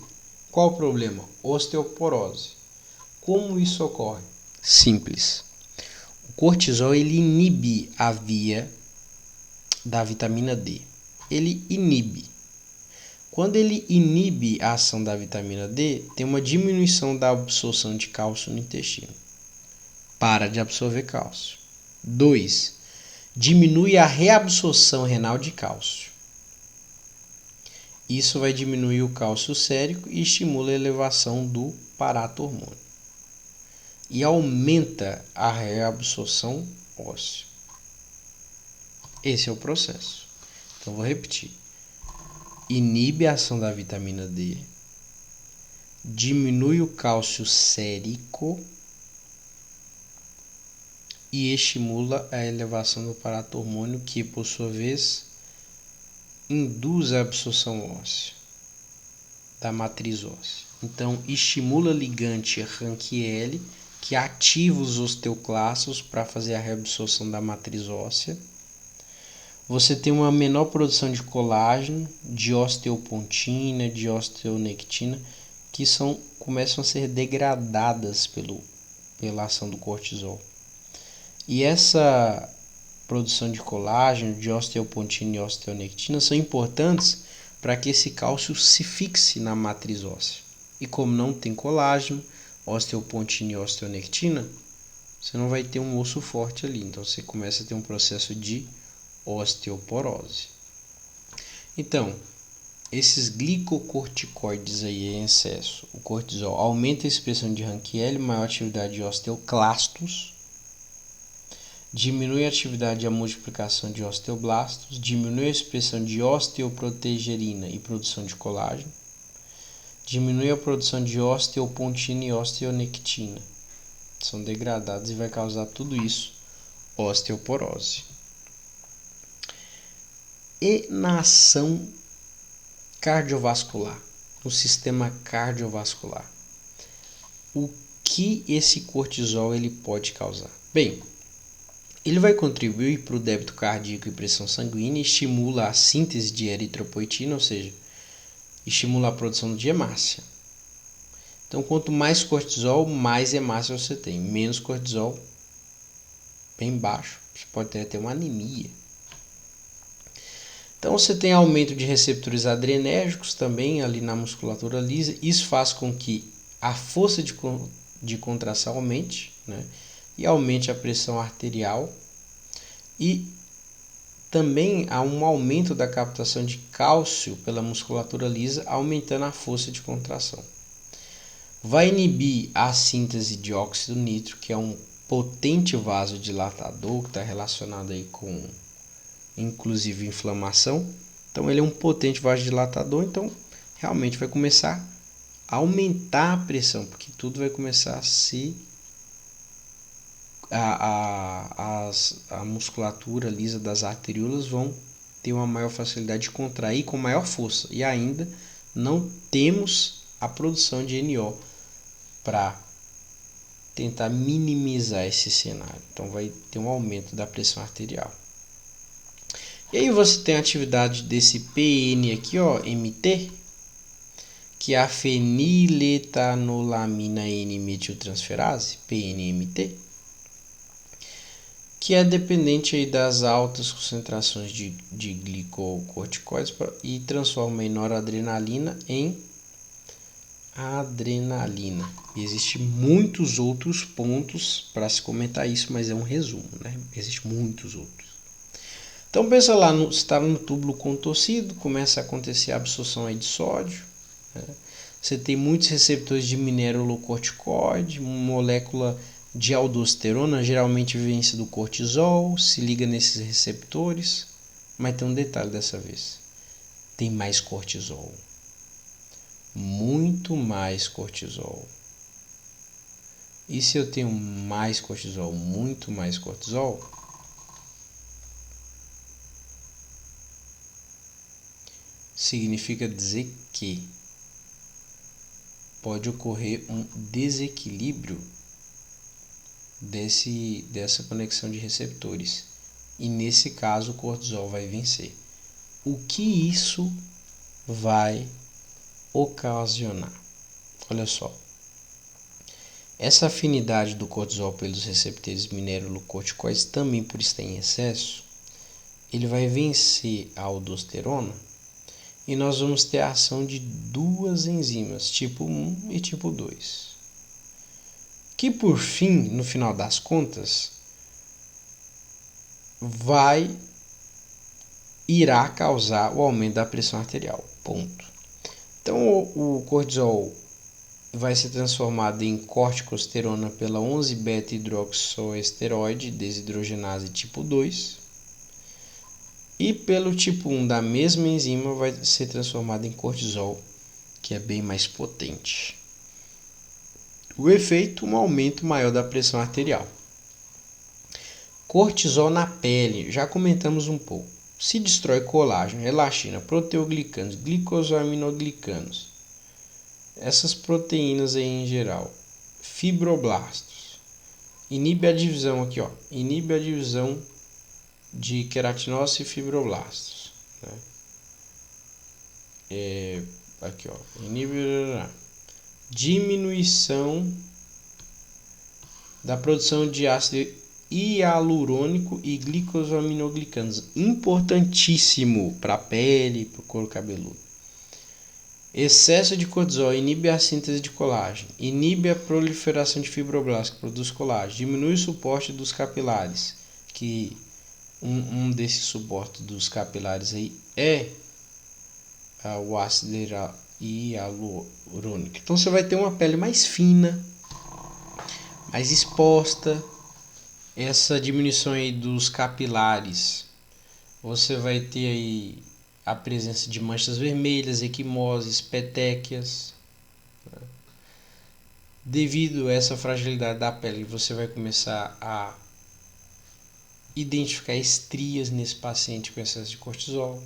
Qual o problema? Osteoporose. Como isso ocorre? Simples. O cortisol ele inibe a via da vitamina D. Ele inibe. Quando ele inibe a ação da vitamina D, tem uma diminuição da absorção de cálcio no intestino. Para de absorver cálcio. 2. Diminui a reabsorção renal de cálcio. Isso vai diminuir o cálcio sérico e estimula a elevação do paratormônio. E aumenta a reabsorção óssea. Esse é o processo. Então, vou repetir. Inibe a ação da vitamina D, diminui o cálcio sérico e estimula a elevação do paratormônio, que, por sua vez, induz a absorção óssea da matriz óssea. Então, estimula ligante RANKL, que ativa os osteoclastos para fazer a reabsorção da matriz óssea. Você tem uma menor produção de colágeno, de osteopontina, de osteonectina, que começam a ser degradadas pela ação do cortisol. E essa produção de colágeno, de osteopontina e osteonectina são importantes para que esse cálcio se fixe na matriz óssea. E como não tem colágeno, osteopontina e osteonectina, você não vai ter um osso forte ali. Então você começa a ter um processo de osteoporose. Então, esses glicocorticoides aí em excesso, o cortisol aumenta a expressão de RANKL, maior atividade de osteoclastos, diminui a atividade e a multiplicação de osteoblastos, diminui a expressão de osteoprotegerina e produção de colágeno, diminui a produção de osteopontina e osteonectina. São degradados e vai causar tudo isso, osteoporose. E na ação cardiovascular, no sistema cardiovascular, o que esse cortisol ele pode causar? Bem, ele vai contribuir para o débito cardíaco e pressão sanguínea, estimula a síntese de eritropoetina, ou seja, estimula a produção de hemácia. Então, quanto mais cortisol, mais hemácia você tem. Menos cortisol, bem baixo, você pode ter até uma anemia. Então você tem aumento de receptores adrenérgicos também ali na musculatura lisa. Isso faz com que a força de contração aumente, né? E aumente a pressão arterial. E também há um aumento da captação de cálcio pela musculatura lisa, aumentando a força de contração. Vai inibir a síntese de óxido nítrico, que é um potente vasodilatador que está relacionado aí com inclusive inflamação. Então ele é um potente vasodilatador, então realmente vai começar a aumentar a pressão, porque tudo vai começar a se a musculatura lisa das arteríolas vão ter uma maior facilidade de contrair com maior força, e ainda não temos a produção de NO para tentar minimizar esse cenário. Então vai ter um aumento da pressão arterial. E aí você tem a atividade desse PN aqui, ó, MT, que é a feniletolamina N-metiltransferase, PNMT. que é dependente aí das altas concentrações de glicocorticoides e transforma em noradrenalina em adrenalina. E existem muitos outros pontos para se comentar isso, mas é um resumo, né? Existem muitos outros. Então pensa lá, está no túbulo contorcido, começa a acontecer a absorção aí de sódio, né? Você tem muitos receptores de mineralocorticoide, molécula de aldosterona, geralmente vivência do cortisol, se liga nesses receptores, mas tem um detalhe dessa vez, tem mais cortisol, muito mais cortisol. E se eu tenho mais cortisol, muito mais cortisol, significa dizer que pode ocorrer um desequilíbrio dessa conexão de receptores. E nesse caso o cortisol vai vencer. O que isso vai ocasionar? Olha só. Essa afinidade do cortisol pelos receptores mineralocorticoides, também por estar em excesso, ele vai vencer a aldosterona e nós vamos ter a ação de duas enzimas, tipo 1 e tipo 2. Que por fim, no final das contas, irá causar o aumento da pressão arterial. Ponto. Então o cortisol vai ser transformado em corticosterona pela 11-beta-hidroxiesteroide desidrogenase tipo 2 e pelo tipo 1 da mesma enzima vai ser transformado em cortisol, que é bem mais potente. O efeito, um aumento maior da pressão arterial. Cortisol na pele, já comentamos um pouco. Se destrói colágeno, elastina, proteoglicanos, glicosaminoglicanos. Essas proteínas aí em geral. Fibroblastos. Inibe a divisão aqui, ó. Inibe a divisão de queratinócitos e fibroblastos. Né? Aqui, ó. Inibe diminuição da produção de ácido hialurônico e glicosaminoglicanos, importantíssimo para a pele, para o couro cabeludo. Excesso de cortisol inibe a síntese de colágeno, inibe a proliferação de fibroblastos que produz colágeno, diminui o suporte dos capilares, que um desses suportes dos capilares aí é o ácido hialurônico. Então você vai ter uma pele mais fina, mais exposta. Essa diminuição aí dos capilares, você vai ter aí a presença de manchas vermelhas, equimoses, petequias. Devido a essa fragilidade da pele, você vai começar a identificar estrias nesse paciente com excesso de cortisol.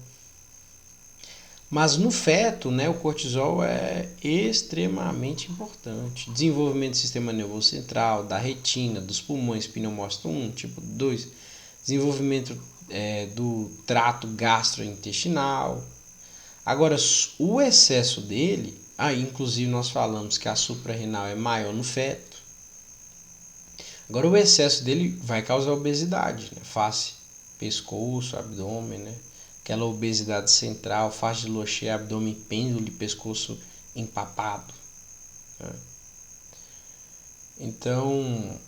Mas no feto, né, o cortisol é extremamente importante. Desenvolvimento do sistema nervoso central, da retina, dos pulmões, pneumócito 1, tipo 2. Desenvolvimento do trato gastrointestinal. Agora, o excesso dele, inclusive nós falamos que a suprarrenal é maior no feto. Agora, o excesso dele vai causar obesidade, né? Face, pescoço, abdômen, né? Aquela obesidade central, face de Locher, abdômen pêndulo e pescoço empapado. Né? Então,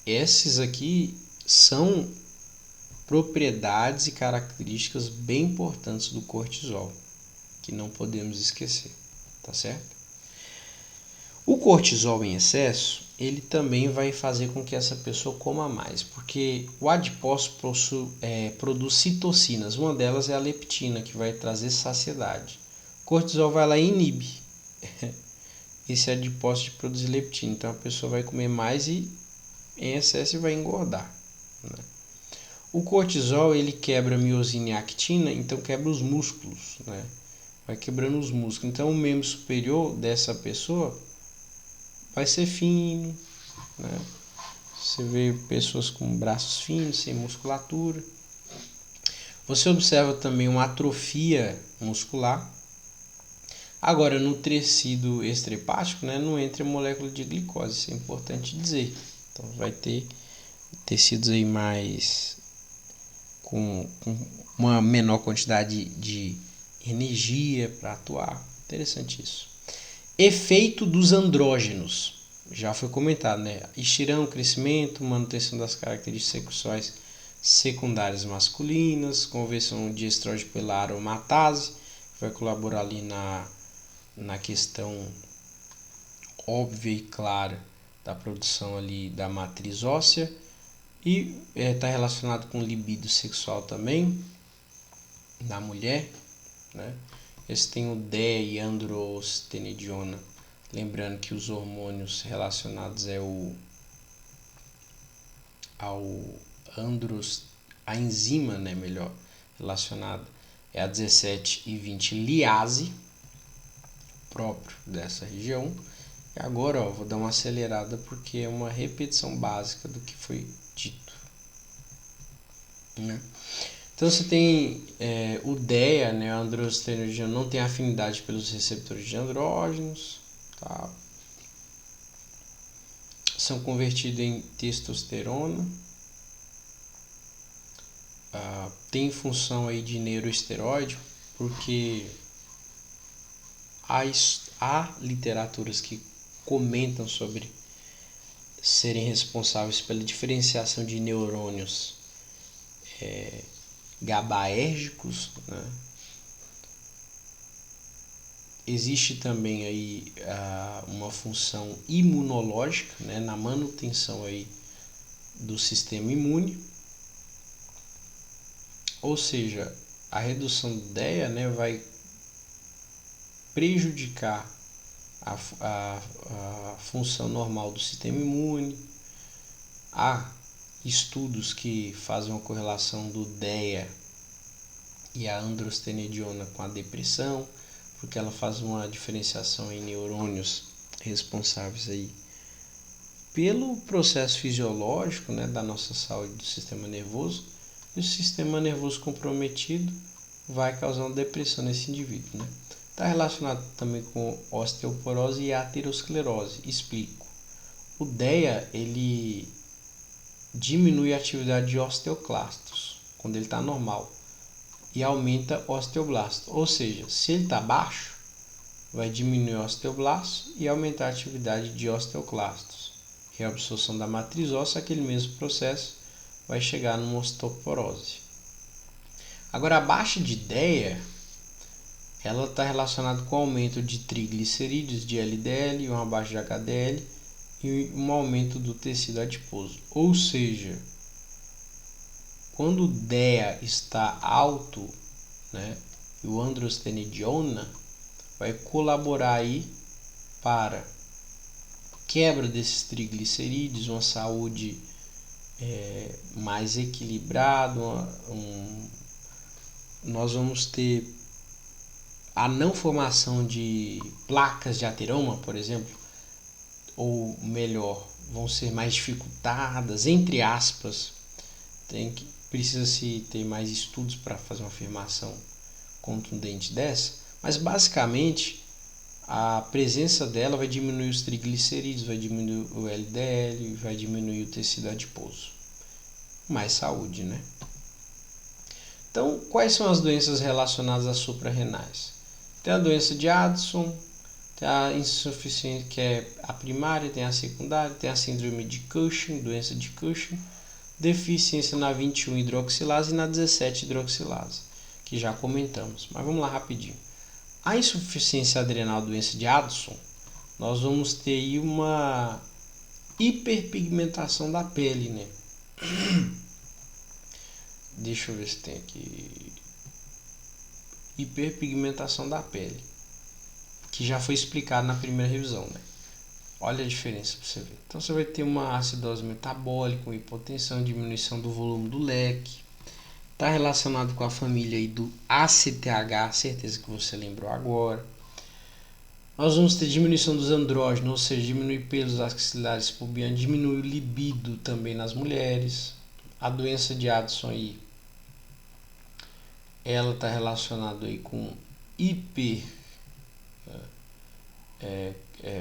esses aqui são propriedades e características bem importantes do cortisol, que não podemos esquecer, tá certo? O cortisol em excesso, ele também vai fazer com que essa pessoa coma mais, porque o adipócito produz citocinas, uma delas é a leptina, que vai trazer saciedade. O cortisol vai lá e inibe esse adipócito de produzir leptina, então a pessoa vai comer mais e em excesso e vai engordar. Né? O cortisol, ele quebra a miosina e a actina, então quebra os músculos, né? Vai quebrando os músculos. Então o membro superior dessa pessoa vai ser fino, né? Você vê pessoas com braços finos, sem musculatura. Você observa também uma atrofia muscular. Agora, no tecido extrahepático, né, não entra molécula de glicose, isso é importante dizer. Então vai ter tecidos aí mais com uma menor quantidade de energia para atuar. Interessante isso. Efeito dos andrógenos. Já foi comentado, né? Estirão, crescimento, manutenção das características sexuais secundárias masculinas, conversão de estrógeno pela aromatase, que vai colaborar ali na questão óbvia e clara da produção ali da matriz óssea, e está relacionado com libido sexual também na mulher, né? Esse tem o DEA e androstenediona, lembrando que os hormônios relacionados a enzima, né, melhor, relacionada é a 17 e 20 liase, próprio dessa região. E agora, vou dar uma acelerada porque é uma repetição básica do que foi dito, né? Então você tem o DEA, né, a androstenediona, não tem afinidade pelos receptores de andrógenos, tá? São convertidos em testosterona, tem função aí de neuroesteroide, porque há literaturas que comentam sobre serem responsáveis pela diferenciação de neurônios GABAérgicos, né? Existe também aí uma função imunológica, né, na manutenção aí do sistema imune. Ou seja, a redução do DEA, né, vai prejudicar a função normal do sistema imune. Há estudos que fazem uma correlação do DEA e a androstenediona com a depressão, porque ela faz uma diferenciação em neurônios responsáveis aí pelo processo fisiológico, né, da nossa saúde do sistema nervoso, e o sistema nervoso comprometido vai causar uma depressão nesse indivíduo, né? Está relacionado também com osteoporose e aterosclerose. Explico. O DEA, ele diminui a atividade de osteoclastos quando ele está normal e aumenta osteoblasto. Ou seja, se ele está baixo, vai diminuir o osteoblasto e aumentar a atividade de osteoclastos. Reabsorção da matriz óssea, aquele mesmo processo, vai chegar numa osteoporose. Agora, a baixa de DEA, ela está relacionada com o aumento de triglicerídeos, de LDL, uma baixa de HDL e um aumento do tecido adiposo. Ou seja, quando o DEA está alto, né, o androstenediona vai colaborar aí para quebra desses triglicerídeos, uma saúde mais equilibrada, nós vamos ter a não formação de placas de ateroma, por exemplo, ou melhor, vão ser mais dificultadas, entre aspas. Precisa-se ter mais estudos para fazer uma afirmação contundente dessa, mas basicamente a presença dela vai diminuir os triglicerídeos, vai diminuir o LDL, vai diminuir o tecido adiposo. Mais saúde, né? Então, quais são as doenças relacionadas às suprarrenais? Tem a doença de Addison, tem a insuficiência, que é a primária, tem a secundária, tem a síndrome de Cushing, doença de Cushing, deficiência na 21 hidroxilase e na 17 hidroxilase, que já comentamos. Mas vamos lá rapidinho. A insuficiência adrenal, doença de Addison, nós vamos ter aí uma hiperpigmentação da pele, né? Deixa eu ver se tem aqui. Hiperpigmentação da pele, que já foi explicado na primeira revisão, né? Olha a diferença para você ver. Então você vai ter uma acidose metabólica, uma hipotensão, diminuição do volume do leque. Está relacionado com a família aí do ACTH, certeza que você lembrou agora. Nós vamos ter diminuição dos andrógenos, ou seja, diminuir pelos axilares pubianos, diminuir o libido também nas mulheres. A doença de Addison aí, ela está relacionada aí com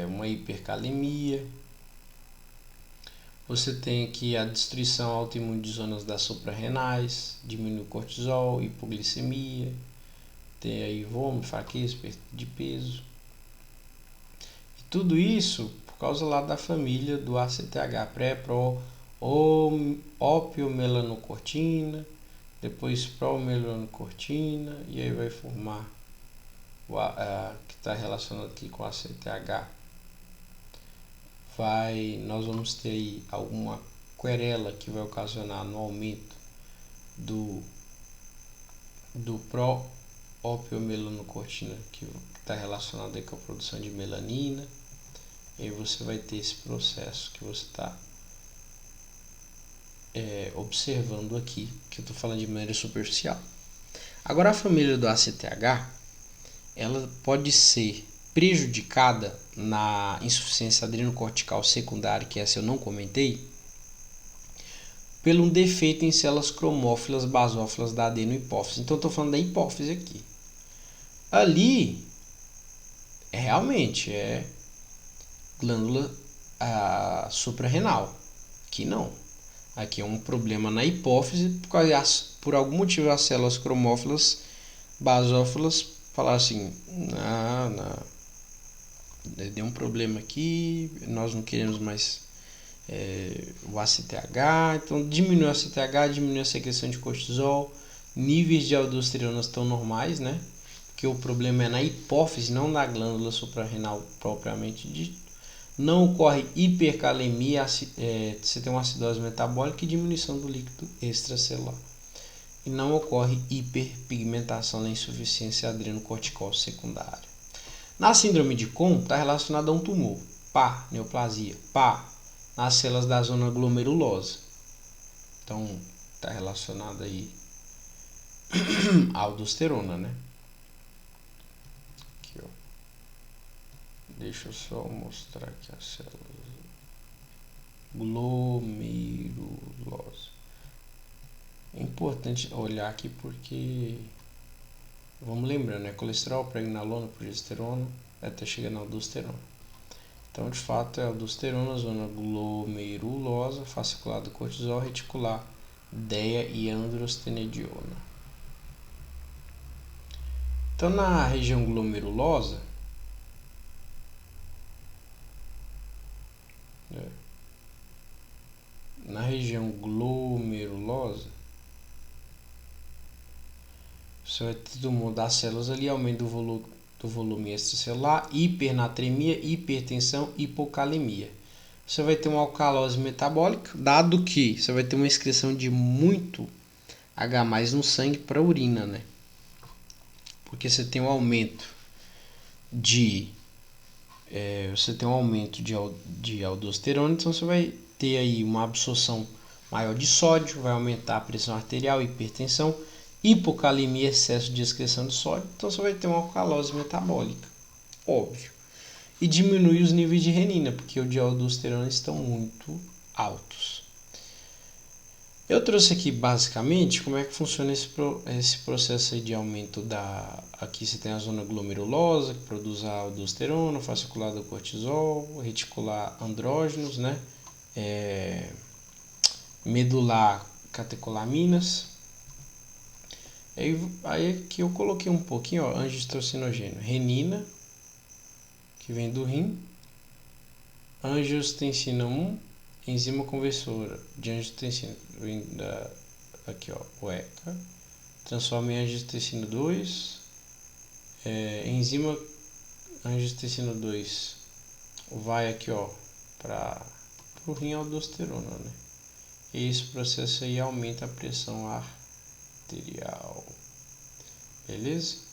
uma hipercalemia. Você tem aqui a destruição autoimune de zonas das suprarrenais, diminui o cortisol, hipoglicemia, tem aí vômito, fraqueza, perda de peso. E tudo isso por causa lá da família do ACTH, pré-pro, opiomelaanocortina, depois promelanocortina, e aí vai formar que está relacionado aqui com a ACTH. Nós vamos ter aí alguma querela que vai ocasionar no aumento do pró-opiomelaanocortina, que está relacionado aí com a produção de melanina. E aí você vai ter esse processo que você está observando aqui, que eu estou falando de maneira superficial. Agora, a família do ACTH, ela pode ser prejudicada na insuficiência adrenocortical secundária, que essa eu não comentei, pelo um defeito em células cromófilas basófilas da adenohipófise. Então, eu estou falando da hipófise aqui. Ali, realmente é glândula suprarrenal. Aqui não. Aqui é um problema na hipófise, por algum motivo as células cromófilas basófilas falaram assim, não, deu um problema aqui, nós não queremos mais o ACTH, então diminui o ACTH, diminui a secreção de cortisol, níveis de aldosterona estão normais, né? Porque o problema é na hipófise, não na glândula suprarrenal propriamente dito. Não ocorre hipercalemia, você tem uma acidose metabólica e diminuição do líquido extracelular. E não ocorre hiperpigmentação na insuficiência adrenocortical secundária. Na síndrome de Cohn, está relacionada a um tumor, neoplasia, nas células da zona glomerulosa. Então, está relacionada aí à aldosterona, né? Aqui, ó. Deixa eu só mostrar aqui as células. Glomerulosa. É importante olhar aqui porque vamos lembrando, né? Colesterol, pregnenolona, progesterona, até chegar na aldosterona. Então, de fato, é aldosterona, zona glomerulosa, fascicular do cortisol, reticular, DEA e androstenediona. Então, na região glomerulosa, você vai ter tumor das células ali, aumento do volume extracelular, hipernatremia, hipertensão, hipocalemia. Você vai ter uma alcalose metabólica, dado que você vai ter uma excreção de muito H+ no sangue para a urina, né? Porque você tem um aumento de aldosterona, então você vai ter aí uma absorção maior de sódio, vai aumentar a pressão arterial, hipertensão, hipocalemia, excesso de excreção de sódio, então você vai ter uma alcalose metabólica, óbvio. E diminui os níveis de renina, porque o de aldosterona estão muito altos. Eu trouxe aqui basicamente como é que funciona esse processo aí de aumento aqui você tem a zona glomerulosa, que produz a aldosterona, fascicular do cortisol, reticular andrógenos, né? Medular catecolaminas. Aí aqui eu coloquei um pouquinho, ó, angiostensinogênio, renina, que vem do rim, angiotensina 1, enzima conversora de angiotensina, vem aqui, ó, o ECA, transforma em angiotensina 2, enzima angiotensina 2 vai aqui, ó, para o rim aldosterona, né? E esse processo aí aumenta a pressão arterial, beleza?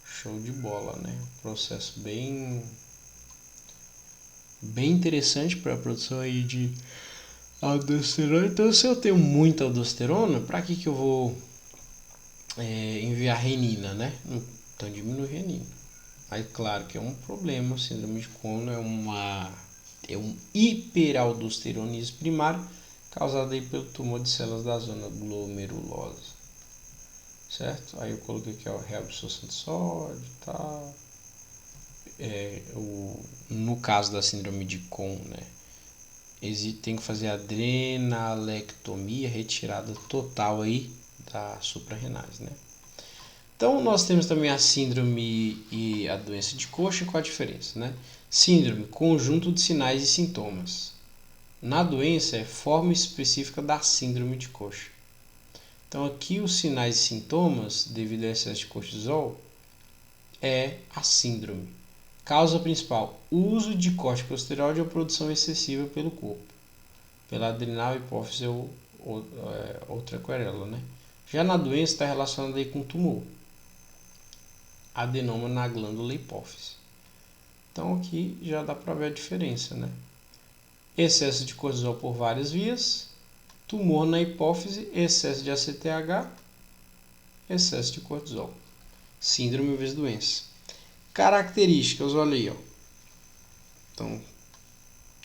Show de bola, né? Processo bem interessante para a produção aí de aldosterona. Então, se eu tenho muita aldosterona, para que eu vou enviar renina, né? Então, diminui renina. Aí, claro que é um problema, síndrome de Cohn é um hiperaldosteronismo primário causado aí pelo tumor de células da zona glomerulosa. Certo? Aí eu coloquei aqui, ó, reabsorção de sódio e tal. No caso da síndrome de Cohn, né? tem que fazer adrenalectomia, retirada total aí da suprarrenais, né? Então, nós temos também a síndrome e a doença de Koch. Qual a diferença, né? Síndrome, conjunto de sinais e sintomas. Na doença, é forma específica da síndrome de Koch. Então, aqui os sinais e sintomas, devido ao excesso de cortisol, é a síndrome. Causa principal, uso de corticosteroide ou produção excessiva pelo corpo. Pela adrenal, hipófise ou outra querela, né? Já na doença está relacionada aí com tumor. Adenoma na glândula hipófise. Então aqui já dá para ver a diferença, né? Excesso de cortisol por várias vias, tumor na hipófise, excesso de ACTH, excesso de cortisol. Síndrome vezes doença. Características, olha aí, ó. Então,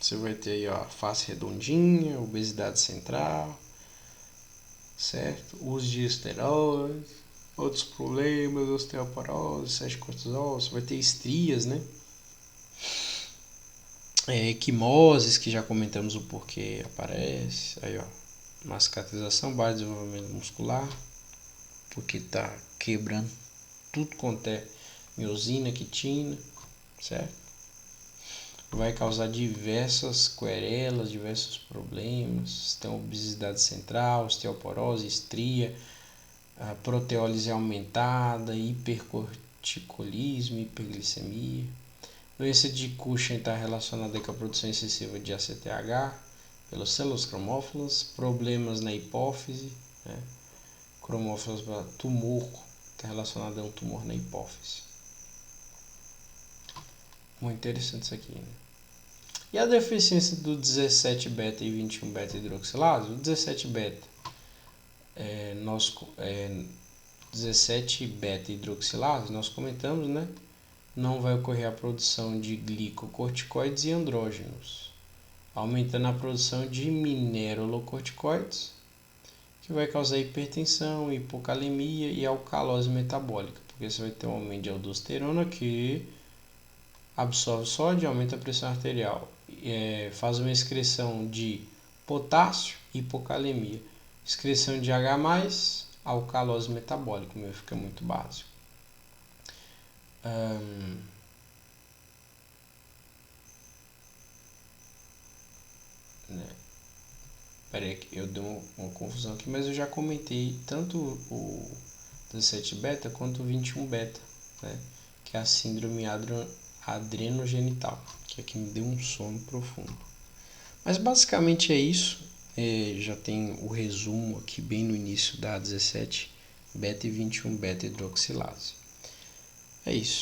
você vai ter aí, ó, face redondinha, obesidade central, certo? Uso de esteroides, outros problemas, osteoporose, excesso de cortisol, você vai ter estrias, né? Equimoses, que já comentamos o porquê aparece. Aí, ó, uma cicatrização, baixo desenvolvimento muscular, porque tá quebrando tudo quanto é miosina, quitina, certo? Vai causar diversas querelas, diversos problemas. Tem obesidade central, osteoporose, estria, a proteólise aumentada, hipercorticolismo, hiperglicemia. Doença de Cushing está relacionada com a produção excessiva de ACTH pelas células cromófilas, problemas na hipófise, né? Cromófilas, tumor, está relacionado a um tumor na hipófise. Muito interessante isso aqui, né? E a deficiência do 17-beta e 21-beta hidroxilase? O 17-beta 17-beta hidroxilase, nós comentamos, né? Não vai ocorrer a produção de glicocorticoides e andrógenos, aumentando a produção de mineralocorticoides, que vai causar hipertensão, hipocalemia e alcalose metabólica, porque você vai ter um aumento de aldosterona que absorve sódio, aumenta a pressão arterial, faz uma excreção de potássio, hipocalemia, excreção de H+, alcalose metabólica, o meu fica muito básico. Né? Peraí, eu dei uma confusão aqui, mas eu já comentei tanto o 17-beta quanto o 21-beta, né? Que é a síndrome adrenogenital, que aqui me deu um sono profundo. Mas basicamente é isso. Já tem o resumo aqui bem no início da 17-beta e 21-beta hidroxilase. É isso.